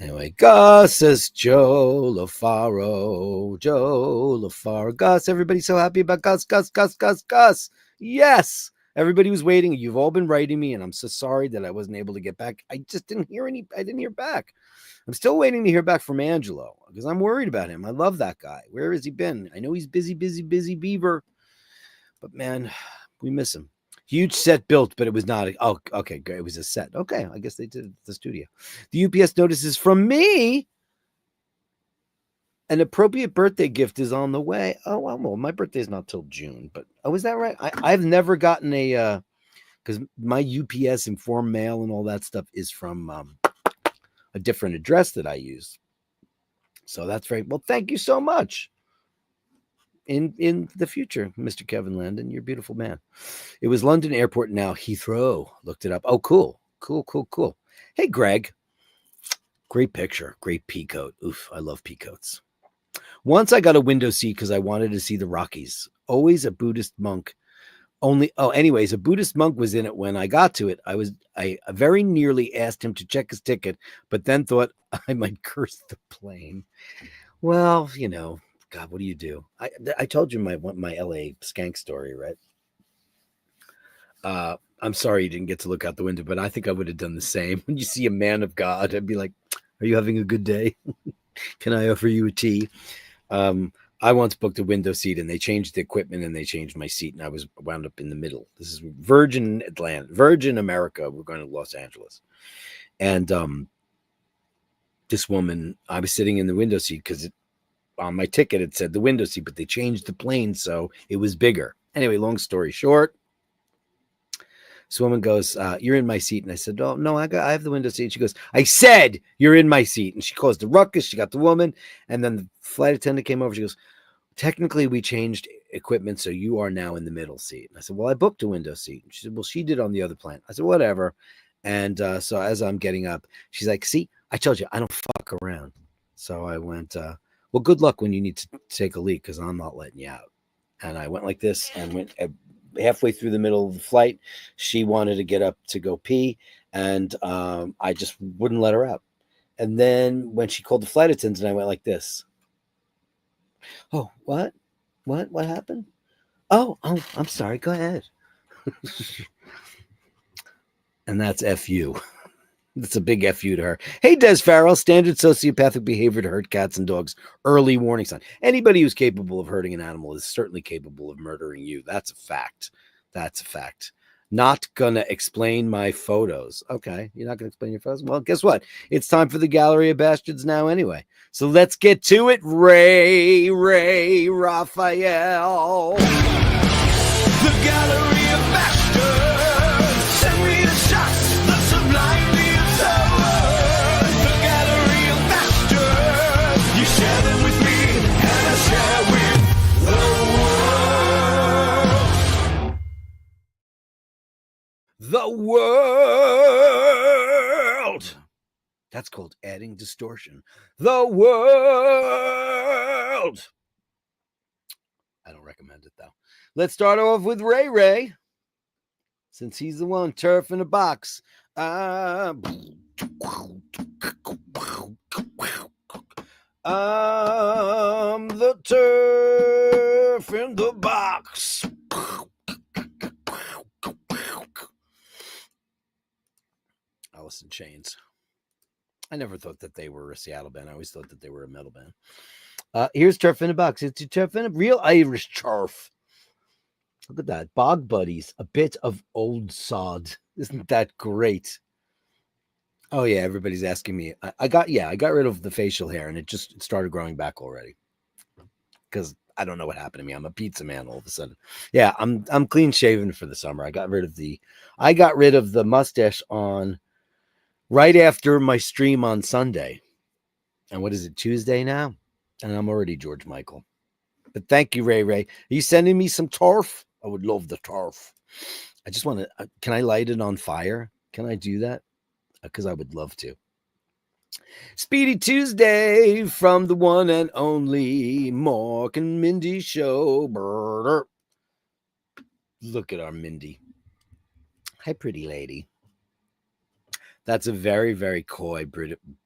Anyway, Gus says Joe LaFaro. Joe LaFaro. Gus, everybody's so happy about Gus. Gus. Yes. Everybody was waiting. You've all been writing me, and I'm so sorry that I wasn't able to get back. I just didn't hear back. I'm still waiting to hear back from Angelo because I'm worried about him. I love that guy. Where has he been? I know he's busy beaver. But man, we miss him. Huge set built, but it was not. Oh, okay, great. It was a set. Okay, I guess they did it at the studio. The UPS notices from me. An appropriate birthday gift is on the way. Oh, well, my birthday is not till June, but is that right? I've never gotten a because my UPS informed mail and all that stuff is from a different address that I use. So that's very well. Thank you so much. In the future, Mr. Kevin Landon, you're a beautiful man. It was London Airport, now Heathrow. Looked it up. Oh, cool. Hey, Greg. Great picture. Great peacoat. Oof, I love peacoats. Once I got a window seat because I wanted to see the Rockies. Always a Buddhist monk. Anyways, a Buddhist monk was in it when I got to it. I very nearly asked him to check his ticket, but then thought I might curse the plane. Well, God, what do you do? I told you my LA skank story, right? I'm sorry you didn't get to look out the window, but I think I would have done the same. When you see a man of God, I'd be like, "Are you having a good day? Can I offer you a tea?" I once booked a window seat, and they changed the equipment, and they changed my seat, and I was wound up in the middle. This is Virgin America. We're going to Los Angeles, and this woman, I was sitting in the window seat because on my ticket it said the window seat, but they changed the plane so it was bigger. Anyway, long story short, this woman goes, "You're in my seat." And I said, "Oh no, I have the window seat." She goes, "I said you're in my seat." And she caused a ruckus. She got the woman, and then the flight attendant came over. She goes, "Technically, we changed equipment, so you are now in the middle seat." And I said, "Well, I booked a window seat." And she said, "Well, she did on the other plane." I said, "Whatever." And so as I'm getting up, she's like, "See, I told you I don't fuck around." So I went, "Well, good luck when you need to take a leak because I'm not letting you out." And I went like this and went halfway through the middle of the flight. She wanted to get up to go pee, and I just wouldn't let her out. And then when she called the flight attendant, I went like this. "Oh, what happened? Oh, I'm sorry. Go ahead." And that's FU. That's a big FU to her. Hey, Des Farrell, standard sociopathic behavior to hurt cats and dogs. Early warning sign. Anybody who's capable of hurting an animal is certainly capable of murdering you. That's a fact. Not gonna explain my photos. Okay, you're not gonna explain your photos? Well, guess what? It's time for the Gallery of Bastards now anyway. So let's get to it. Ray Raphael. The Gallery of Bastards. Send me the shots. The sublime. The Gallery of Bastards. You share them with me, and I share with the world. That's called adding distortion. The world. I don't recommend it, though. Let's start off with Ray. Since he's the one, turf in a box. I'm the turf in the box. Alice in Chains. I never thought that they were a Seattle band. I always thought that they were a metal band. Here's Turf in a Box. It's a turf in a real Irish turf. Look at that. Bog Buddies. A bit of old sod. Isn't that great? Oh, yeah. Everybody's asking me. I got rid of the facial hair, and it started growing back already. Because I don't know what happened to me. I'm a pizza man all of a sudden. Yeah, I'm clean shaven for the summer. I got rid of the mustache on right after my stream on Sunday. And what is it, Tuesday now? And I'm already George Michael. But thank you, Ray. Are you sending me some turf? I would love the turf. I just want to, can I light it on fire? Can I do that? Because I would love to. Speedy Tuesday from the one and only Mork and Mindy show. Brr. Look at our Mindy. Hi, pretty lady. That's a very, very coy,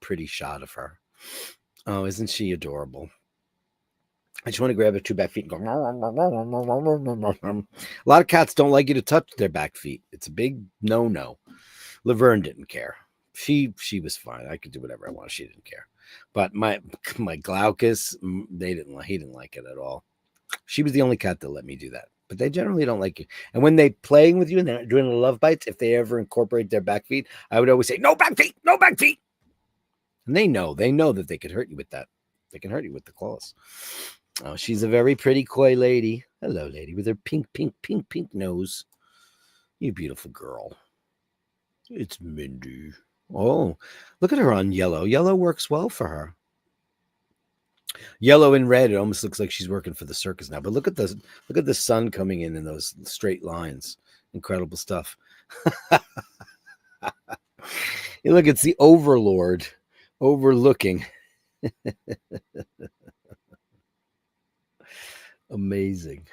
pretty shot of her. Oh, isn't she adorable? I just want to grab her two back feet and go. A lot of cats don't like you to touch their back feet. It's a big no-no. Laverne didn't care. She was fine. I could do whatever I want. She didn't care. But my Glaucus, he didn't like it at all. She was the only cat that let me do that. But they generally don't like you. And when they playing with you and they're doing the love bites, if they ever incorporate their back feet, I would always say, no back feet, no back feet. And they know that they could hurt you with that. They can hurt you with the claws. Oh, she's a very pretty coy lady. Hello, lady, with her pink nose. You beautiful girl. It's Mindy. Oh, look at her on yellow. Yellow works well for her. Yellow and red, it almost looks like she's working for the circus now. But look at the sun coming in those straight lines. Incredible stuff. Look, it's the Overlord overlooking. Amazing.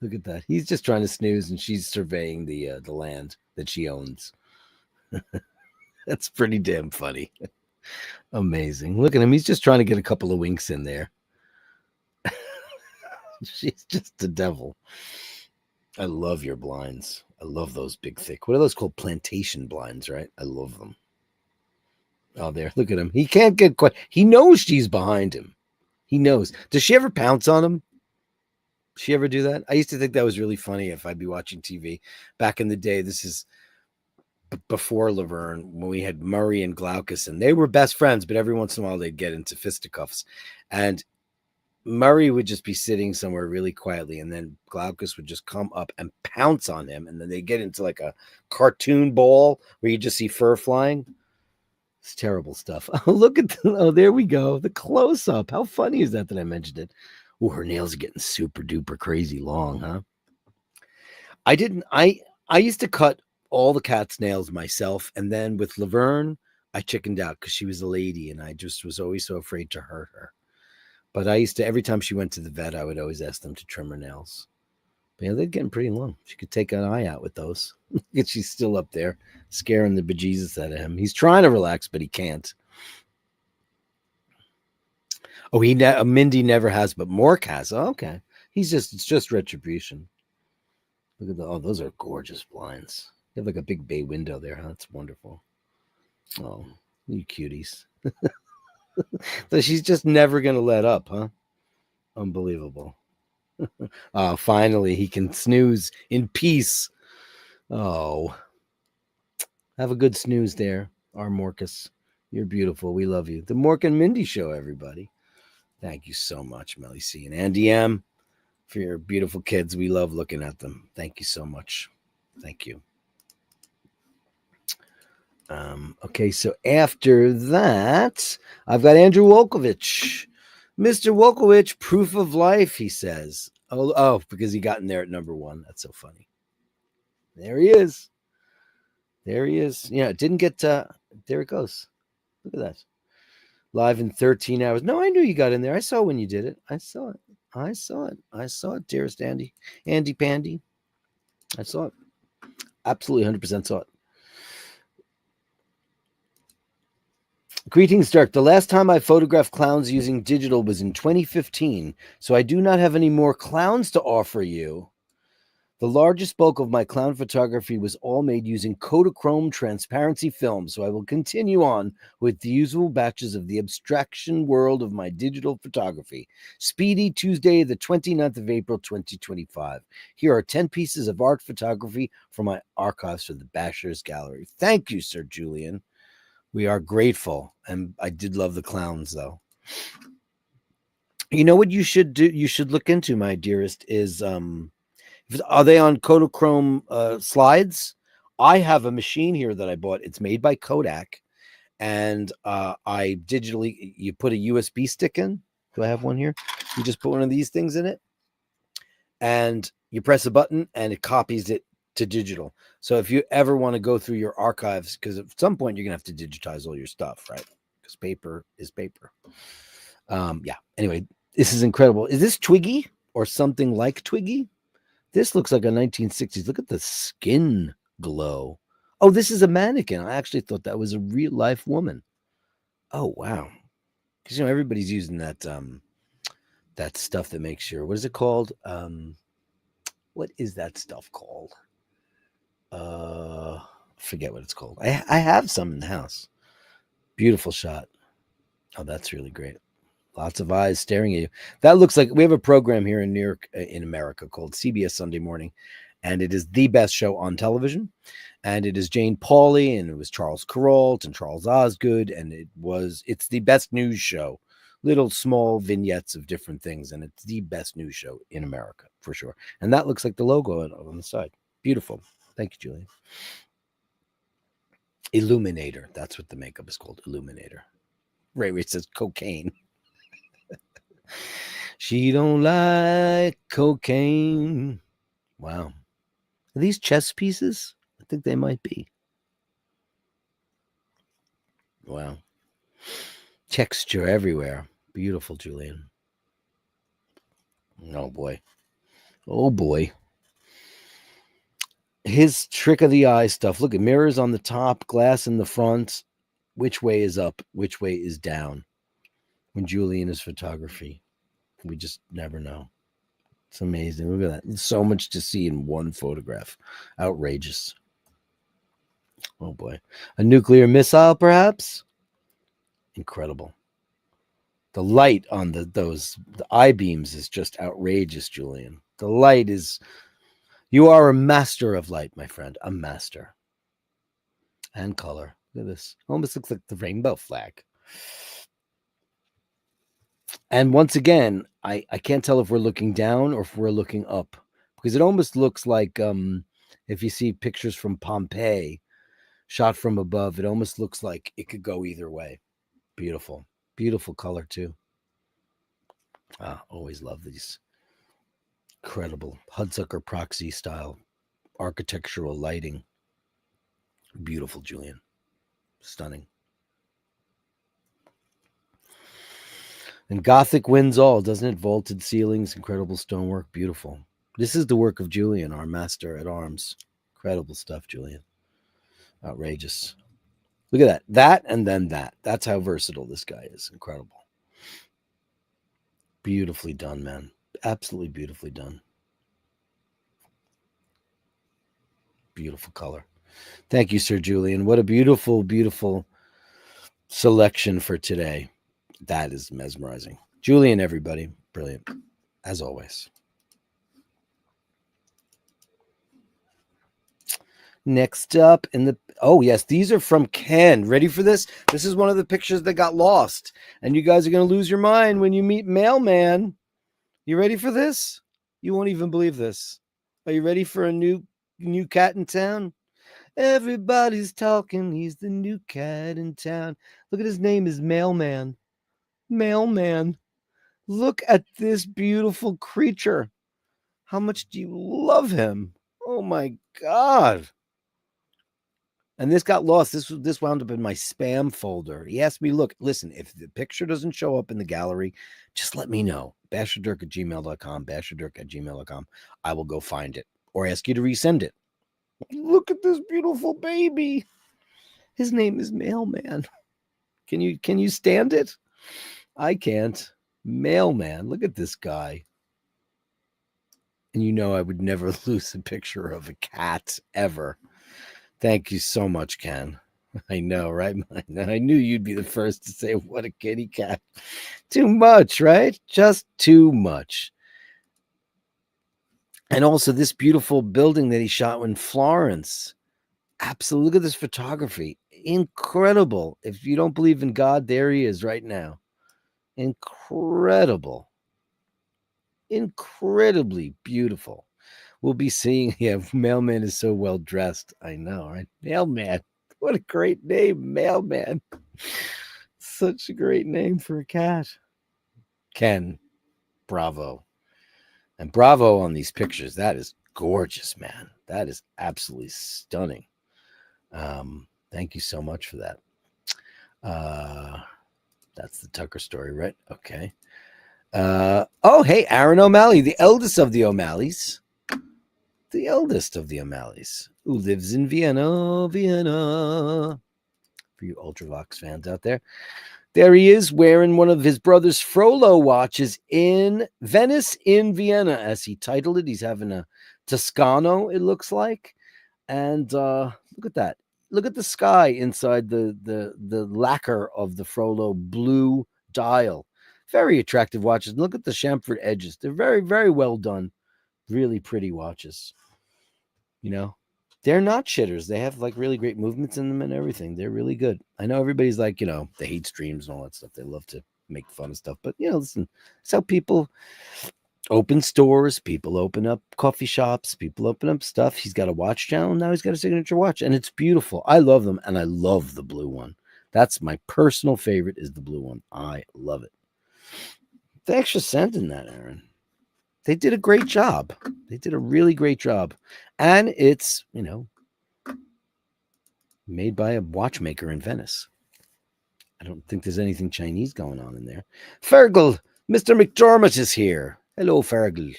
Look at that. He's just trying to snooze, and she's surveying the land that she owns. That's pretty damn funny. Amazing. Look at him. He's just trying to get a couple of winks in there. She's just the devil. I love your blinds. I love those big, thick. What are those called? Plantation blinds, right? I love them. Oh, there. Look at him. He can't get quite. He knows she's behind him. He knows. Does she ever pounce on him? She ever do that? I used to think that was really funny if I'd be watching TV back in the day. This is before Laverne, when we had Murray and Glaucus, and they were best friends, but every once in a while they'd get into fisticuffs. And Murray would just be sitting somewhere really quietly, and then Glaucus would just come up and pounce on him, and then they get into like a cartoon ball where you just see fur flying. It's terrible stuff. Oh, look at there we go. The close-up. How funny is that I mentioned it? Oh, her nails are getting super duper crazy long, huh? I used to cut all the cat's nails myself, and then with Laverne, I chickened out because she was a lady, and I just was always so afraid to hurt her. But I used to, every time she went to the vet, I would always ask them to trim her nails. But yeah, they're getting pretty long. She could take an eye out with those. She's still up there, scaring the bejesus out of him. He's trying to relax, but he can't. Oh, Mindy never has, but Mork has. Oh, okay. It's just retribution. Look at those are gorgeous blinds. You have like a big bay window there, huh? That's wonderful. Oh, you cuties. So she's just never going to let up, huh? Unbelievable. Finally, he can snooze in peace. Oh, have a good snooze there, our Morcus. You're beautiful. We love you. The Mork and Mindy Show, everybody. Thank you so much, Melly C. And Andy M. for your beautiful kids. We love looking at them. Thank you so much. Thank you. Okay, so after that, I've got Andrew Wolkovich. Mr. Wolkovich, proof of life, he says. Oh, because he got in there at number 1. That's so funny. There he is. There he is. Yeah, it didn't get, there it goes. Look at that. Live in 13 hours. No, I knew you got in there. I saw when you did it. I saw it, dearest Andy. Andy Pandy. I saw it. Absolutely 100% saw it. Greetings, Dirk. The last time I photographed clowns using digital was in 2015, so I do not have any more clowns to offer you. The largest bulk of my clown photography was all made using Kodachrome transparency film, so I will continue on with the usual batches of the abstraction world of my digital photography. Speedy Tuesday, the 29th of April, 2025. Here are 10 pieces of art photography from my archives for the Basherdirk Gallery. Thank you, Sir Julian. We are grateful, and I did love the clowns, though. You know what you should do? You should look into, my dearest, is are they on Kodachrome slides? I have a machine here that I bought. It's made by Kodak, and I digitally, you put a USB stick in. Do I have one here? You just put one of these things in it, and you press a button, and it copies it to digital. So if you ever want to go through your archives, because at some point you're gonna have to digitize all your stuff, right? Because paper is paper. Yeah. Anyway, this is incredible. Is this Twiggy or something like Twiggy? This looks like a 1960s. Look at the skin glow. Oh, this is a mannequin. I actually thought that was a real life woman. Oh wow. Because everybody's using that stuff that makes your, what is it called? What is that stuff called? Forget what it's called. I have some in the house. Beautiful shot. Oh, that's really great. Lots of eyes staring at you. That looks like, we have a program here in New York, in America, called CBS Sunday Morning, and it is the best show on television. And it is Jane Pauley, and it was Charles Kuralt and Charles Osgood, and it's the best news show. Little small vignettes of different things, and it's the best news show in America for sure. And that looks like the logo on the side. Beautiful. Thank you, Julian. Illuminator. That's what the makeup is called. Illuminator. Right where it says cocaine. She don't like cocaine. Wow. Are these chess pieces? I think they might be. Wow. Texture everywhere. Beautiful, Julian. Oh, boy. Oh, boy. His trick of the eye stuff. Look at mirrors on the top, glass in the front. Which way is up? Which way is down? When Julian is photography. We just never know. It's amazing. Look at that. There's so much to see in one photograph. Outrageous. Oh, boy. A nuclear missile, perhaps? Incredible. The light on the I-beams is just outrageous, Julian. The light is... You are a master of light, my friend. A master. And color. Look at this. Almost looks like the rainbow flag. And once again, I can't tell if we're looking down or if we're looking up, because it almost looks like if you see pictures from Pompeii shot from above, it almost looks like it could go either way. Beautiful. Beautiful color too. Always love these. Incredible Hudsucker Proxy style architectural lighting. Beautiful, Julian. Stunning. And Gothic wins all, doesn't it? Vaulted ceilings, incredible stonework, beautiful. This is the work of Julian, our master at arms. Incredible stuff, Julian. Outrageous. Look at that. That and then that. That's how versatile this guy is. Incredible. Beautifully done, man. Absolutely beautifully done. Beautiful color. Thank you, Sir Julian. What a beautiful, beautiful selection for today. That is mesmerizing. Julian, everybody. Brilliant. As always. Next up oh yes, these are from Ken. Ready for this? This is one of the pictures that got lost. And you guys are going to lose your mind when you meet Mailman. You ready for this? You won't even believe this. Are you ready for a new cat in town? Everybody's talking. He's the new cat in town. Look at his name is Mailman. Mailman. Look at this beautiful creature. How much do you love him? Oh my God. And this got lost. This wound up in my spam folder. He asked me, look, listen, if the picture doesn't show up in the gallery, just let me know. Basherdirk@gmail.com, basherdirk@gmail.com. I will go find it or ask you to resend it. Look at this beautiful baby. His name is Mailman. Can you stand it? I can't. Mailman. Look at this guy. And I would never lose a picture of a cat ever. Thank you so much, Ken. I know, right? I knew you'd be the first to say, what a kitty cat. Too much, right? Just too much. And also this beautiful building that he shot in Florence. Absolutely. Look at this photography. Incredible. If you don't believe in God, there he is right now. Incredible. Incredibly beautiful. We'll be seeing, Mailman is so well dressed. I know, right? Mailman. What a great name, Mailman. Such a great name for a cat. Ken, bravo. And bravo on these pictures. That is Gorgeous, man. That is absolutely stunning. Thank you so much for that. Uh, that's the Tucker story, right? Okay. Oh, hey, Aaron O'Malley, the eldest of the O'Malleys. The eldest of the O'Malleys, who lives in Vienna, Vienna. For you Ultravox fans out there. There he is wearing one of his brother's Frollo watches in Venice, in Vienna, as he titled it. He's having a Toscano, it looks like. And look at that. Look at the sky inside the lacquer of the Frollo blue dial. Very attractive watches. Look at the chamfered edges. They're very, very well done. Really pretty watches. You know, they're not shitters. They have like really great movements in them and everything. They're really good. I know everybody's like, they hate streams and all that stuff. They love to make fun of stuff. But, listen, it's how people open stores, people open up coffee shops, people open up stuff. He's got a watch channel. Now he's got a signature watch, and it's beautiful. I love them, and I love the blue one. That's my personal favorite, is the blue one. I love it. Thanks for sending that, Aaron. They did a great job. They did a really great job. And it's, made by a watchmaker in Venice. I don't think there's anything Chinese going on in there. Fergal, Mr. McDermott is here. Hello, Fergal.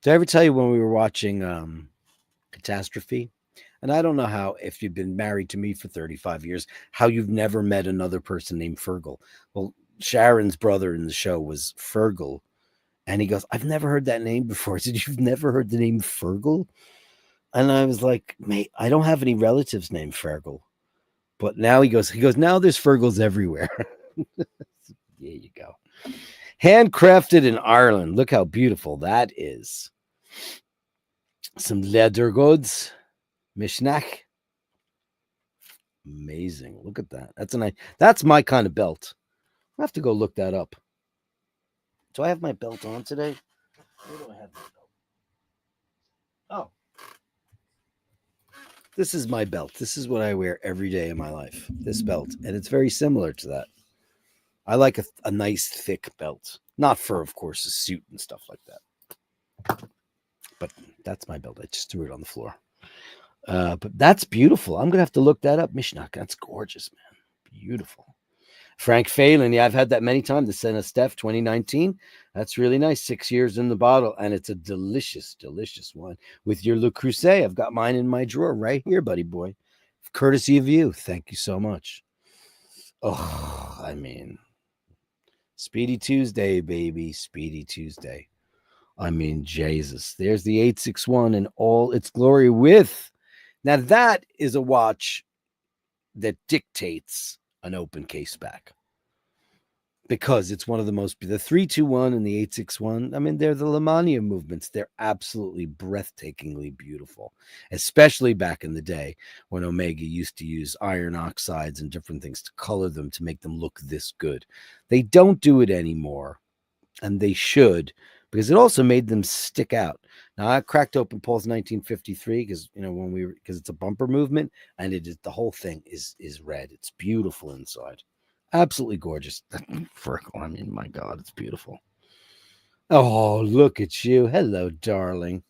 Did I ever tell you when we were watching Catastrophe? And I don't know how, if you've been married to me for 35 years, how you've never met another person named Fergal. Well, Sharon's brother in the show was Fergal. And he goes, I've never heard that name before. I said, you've never heard the name Fergal? And I was like, mate, I don't have any relatives named Fergal. But now he goes, now there's Fergals everywhere. There you go. Handcrafted in Ireland. Look how beautiful that is. Some leather goods. Mishnach. Amazing. Look at that. That's my kind of belt. I have to go look that up. Do I have my belt on today? Where do I have my belt? Oh. This is my belt. This is what I wear every day in my life. This belt. And it's very similar to that. I like a nice thick belt. Not for, of course, a suit and stuff like that. But that's my belt. I just threw it on the floor. But that's beautiful. I'm going to have to look that up. Mishnach. That's gorgeous, man. Beautiful. Frank Phelan. Yeah, I've had that many times. The Senna Steph 2019. That's really nice. 6 years in the bottle. And it's a delicious, delicious one. With your Le Creuset. I've got mine in my drawer right here, buddy boy. Courtesy of you. Thank you so much. Oh, I mean, Speedy Tuesday, baby. Speedy Tuesday. I mean, Jesus. There's the 861 in all its glory with. Now, that is a watch that dictates an open case back. Because it's one of the 321 and the 861. I mean, they're the Lemania movements. They're absolutely breathtakingly beautiful, especially back in the day when Omega used to use iron oxides and different things to color them to make them look this good. They don't do it anymore, and they should, because it also made them stick out. Now, I cracked open Paul's 1953 because because it's a bumper movement, and the whole thing is red. It's beautiful inside. Absolutely gorgeous. I mean, my God, it's beautiful. Oh, look at you. Hello, darling.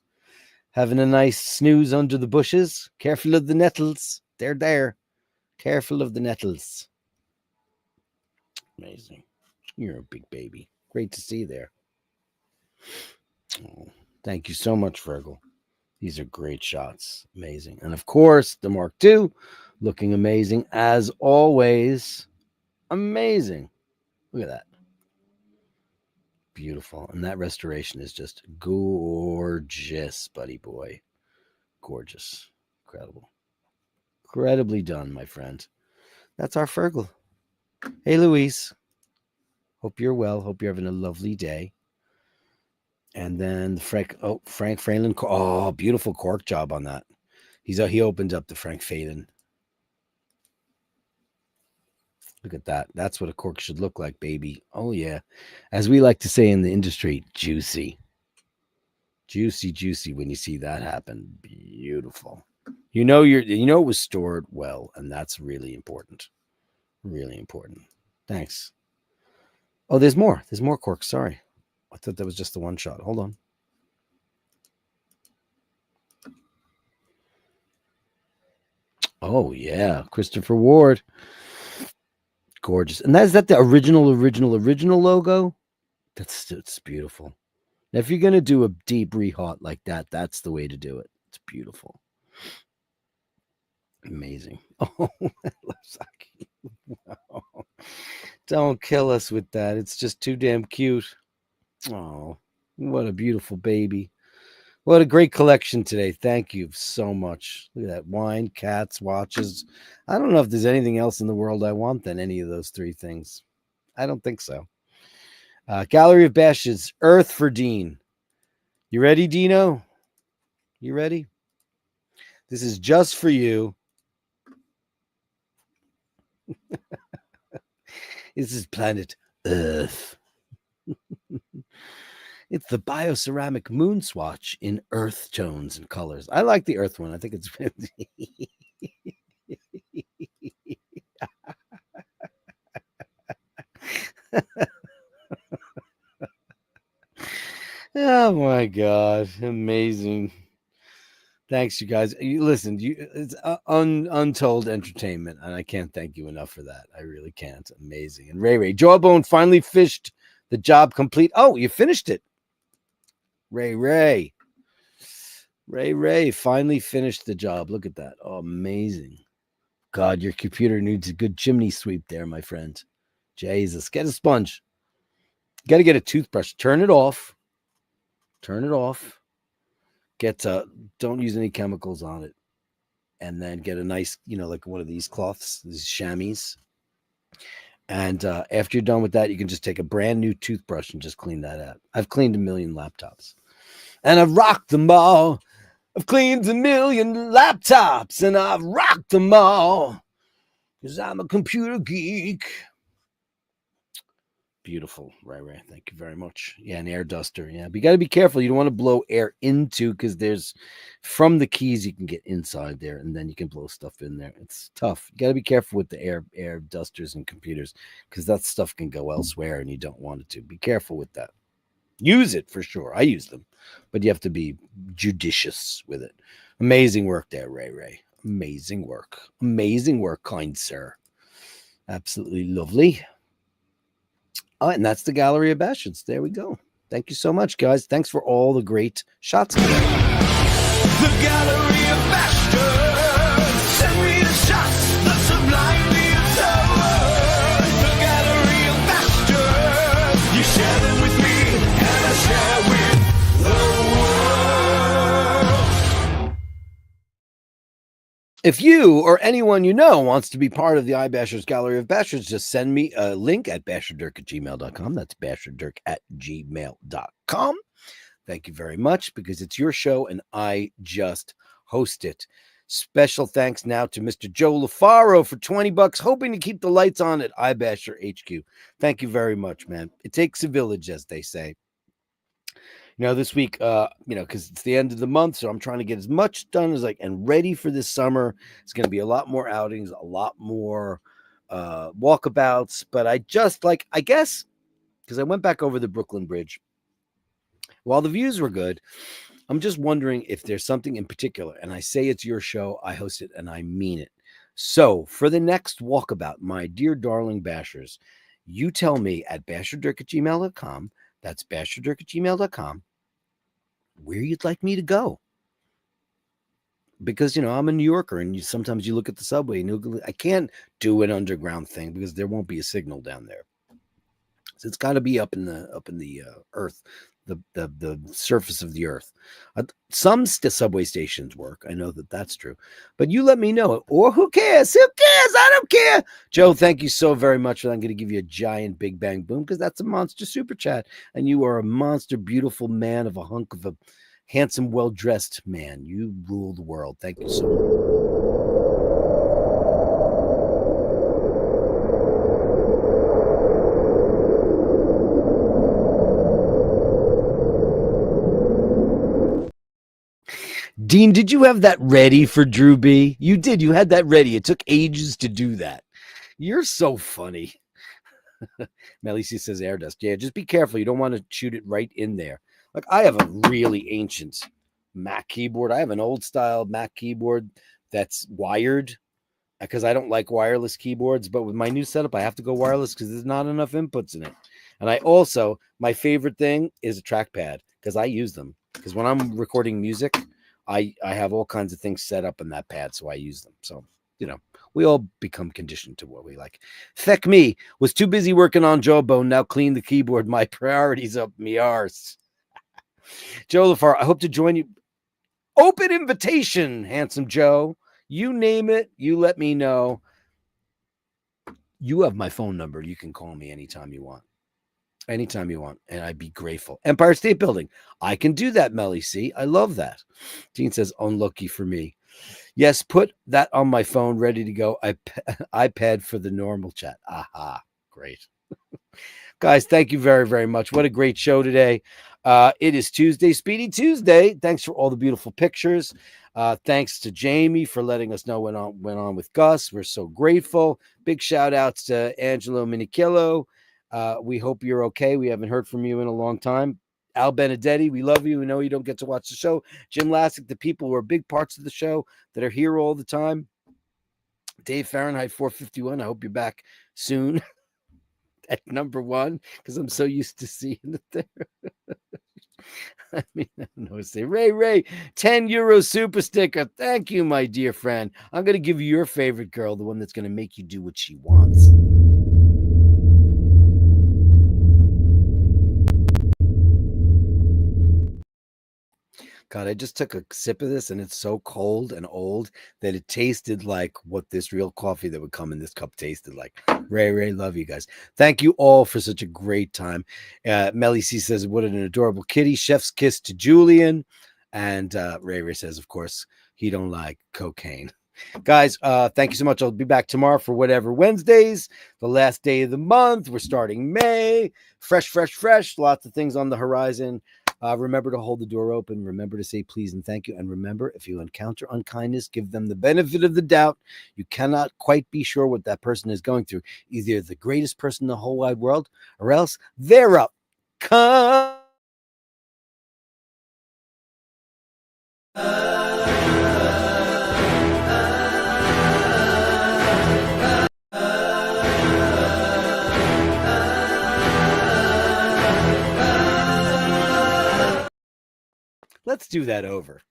Having a nice snooze under the bushes. Careful of the nettles. They're there. Careful of the nettles. Amazing. You're a big baby. Great to see you there. Oh, thank you so much, Fergal. These are great shots. Amazing. And of course, the Mark II looking amazing as always. Amazing. Look at that. Beautiful. And that restoration is just gorgeous, buddy boy. Gorgeous. Incredible. Incredibly done, my friend. That's our Fergal. Hey, Louise. Hope you're well. Hope you're having a lovely day. And then Frank Phelan. Oh, beautiful cork job on that. He opened up the Frank Phelan. Look at that. That's what a cork should look like, baby. Oh, yeah. As we like to say in the industry, juicy. Juicy, juicy when you see that happen. Beautiful. It was stored well, and that's really important. Really important. Thanks. Oh, there's more. There's more corks. Sorry. I thought that was just the one shot. Hold on. Oh yeah, Christopher Ward. Gorgeous. And is that the original logo? It's beautiful. Now, if you're gonna do a deep rehot like that, that's the way to do it. It's beautiful. Amazing. Oh, wow. Don't kill us with that. It's just too damn cute. Oh, what a beautiful baby. What a great collection today. Thank you so much. Look at that. Wine, cats, watches. I don't know if there's anything else in the world I want than any of those three things. I don't think so. Gallery of Bashtards, Earth for Dean. You ready, Dino? You ready? This is just for you. This is planet Earth. It's the bioceramic moon swatch in earth tones and colors. I like the earth one. I think it's oh my god, amazing. Thanks, you guys. You listen. It's untold entertainment, and I can't thank you enough for that. I really can't. Amazing. And Ray Jawbone finally fished the job complete. Oh, you finished it, Ray finally finished the job. Look at that. Oh, amazing. God, your computer needs a good chimney sweep there, my friend. Jesus, get a sponge. You got to get a toothbrush. Turn it off. Don't use any chemicals on it. And then get a nice, like one of these cloths, these chamois. And after you're done with that, you can just take a brand new toothbrush and just clean that out. I've cleaned 1 million laptops. And I've rocked them all. I've cleaned 1 million laptops. And I've rocked them all. Because I'm a computer geek. Beautiful, Ray. Thank you very much. Yeah, an air duster. Yeah, but you got to be careful. You don't want to blow air into, because there's from the keys you can get inside there, and then you can blow stuff in there. It's tough. You got to be careful with the air dusters and computers, because that stuff can go elsewhere, and you don't want it to. Be careful with that. Use it for sure. I use them, but you have to be judicious with it. Amazing work there, Ray. Amazing work, kind sir. Absolutely lovely. Oh, and that's the Gallery of Bastards. There we go. Thank you so much, guys. Thanks for all the great shots today. The Gallery of Bastards. Send me the shots. The sublimely absurd. The Gallery of Bastards. You share them with me, and I share with the world. If you or anyone you know wants to be part of the iBashers Gallery of Bastards, just send me a link at basherdirk@gmail.com. That's basherdirk@gmail.com. Thank you very much, because it's your show and I just host it. Special thanks now to Mr. Joe LaFaro for $20, hoping to keep the lights on at iBasher HQ. Thank you very much, man. It takes a village, as they say. This week, because it's the end of the month, so I'm trying to get as much done as and ready for this summer. It's going to be a lot more outings, a lot more walkabouts. But I guess, because I went back over the Brooklyn Bridge. While the views were good, I'm just wondering if there's something in particular. And I say it's your show, I host it, and I mean it. So for the next walkabout, my dear darling bashers, you tell me at basherdirk@gmail.com. That's basherdirk@gmail.com, where you'd like me to go. Because, I'm a New Yorker, and sometimes you look at the subway and I can't do an underground thing because there won't be a signal down there. So it's got to be up in the earth, the surface of the earth. Some subway stations work. I know that's true. But you let me know. Or who cares? I don't care. Joe, thank you so very much. I'm going to give you a giant big bang boom, because that's a monster super chat. And you are a monster, beautiful man of a hunk of a handsome, well-dressed man. You rule the world. Thank you so much. Dean, did you have that ready for Drew B? You did. You had that ready. It took ages to do that. You're so funny. Melissa says air dust. Yeah, just be careful. You don't want to shoot it right in there. Like, I have a really ancient Mac keyboard. I have an old style Mac keyboard that's wired. because I don't like wireless keyboards. But with my new setup, I have to go wireless because there's not enough inputs in it. And I also, my favorite thing is a trackpad because I use them. Because when I'm recording music, I have all kinds of things set up in that pad, so I use them. So, we all become conditioned to what we like. Feck me, was too busy working on Jawbone, now clean the keyboard. My priorities up me arse. Joe LaFar, I hope to join you. Open invitation, handsome Joe. You name it, you let me know. You have my phone number. You can call me anytime you want. Anytime you want, and I'd be grateful. Empire State Building. I can do that, Melly C. I love that. Dean says, unlucky for me. Yes, put that on my phone, ready to go. iPad for the normal chat. Aha, great. Guys, thank you very, very much. What a great show today. It is Tuesday, Speedy Tuesday. Thanks for all the beautiful pictures. Thanks to Jamie for letting us know what went on with Gus. We're so grateful. Big shout outs to Angelo Minichello. We hope you're okay. We haven't heard from you in a long time. Al Benedetti, we love you. We know you don't get to watch the show. Jim Lassick, the people who are big parts of the show that are here all the time. Dave Fahrenheit 451, I hope you're back soon at number one because I'm so used to seeing it there. I mean, I don't know what to say. Ray, 10 euro super sticker. Thank you, my dear friend. I'm going to give you your favorite girl, the one that's going to make you do what she wants. God, I just took a sip of this and it's so cold and old that it tasted like what this real coffee that would come in this cup tasted like. Ray, love you guys. Thank you all for such a great time. Melly C says, what an adorable kitty. Chef's kiss to Julian. And Ray says, of course, he don't like cocaine. Guys, thank you so much. I'll be back tomorrow for Whatever Wednesdays, the last day of the month. We're starting May. Fresh. Lots of things on the horizon. Remember to hold the door open. Remember to say please and thank you. And remember, if you encounter unkindness, give them the benefit of the doubt. You cannot quite be sure what that person is going through. Either the greatest person in the whole wide world, or else they're up. Come. Let's do that over.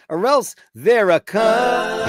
Or else they're a come.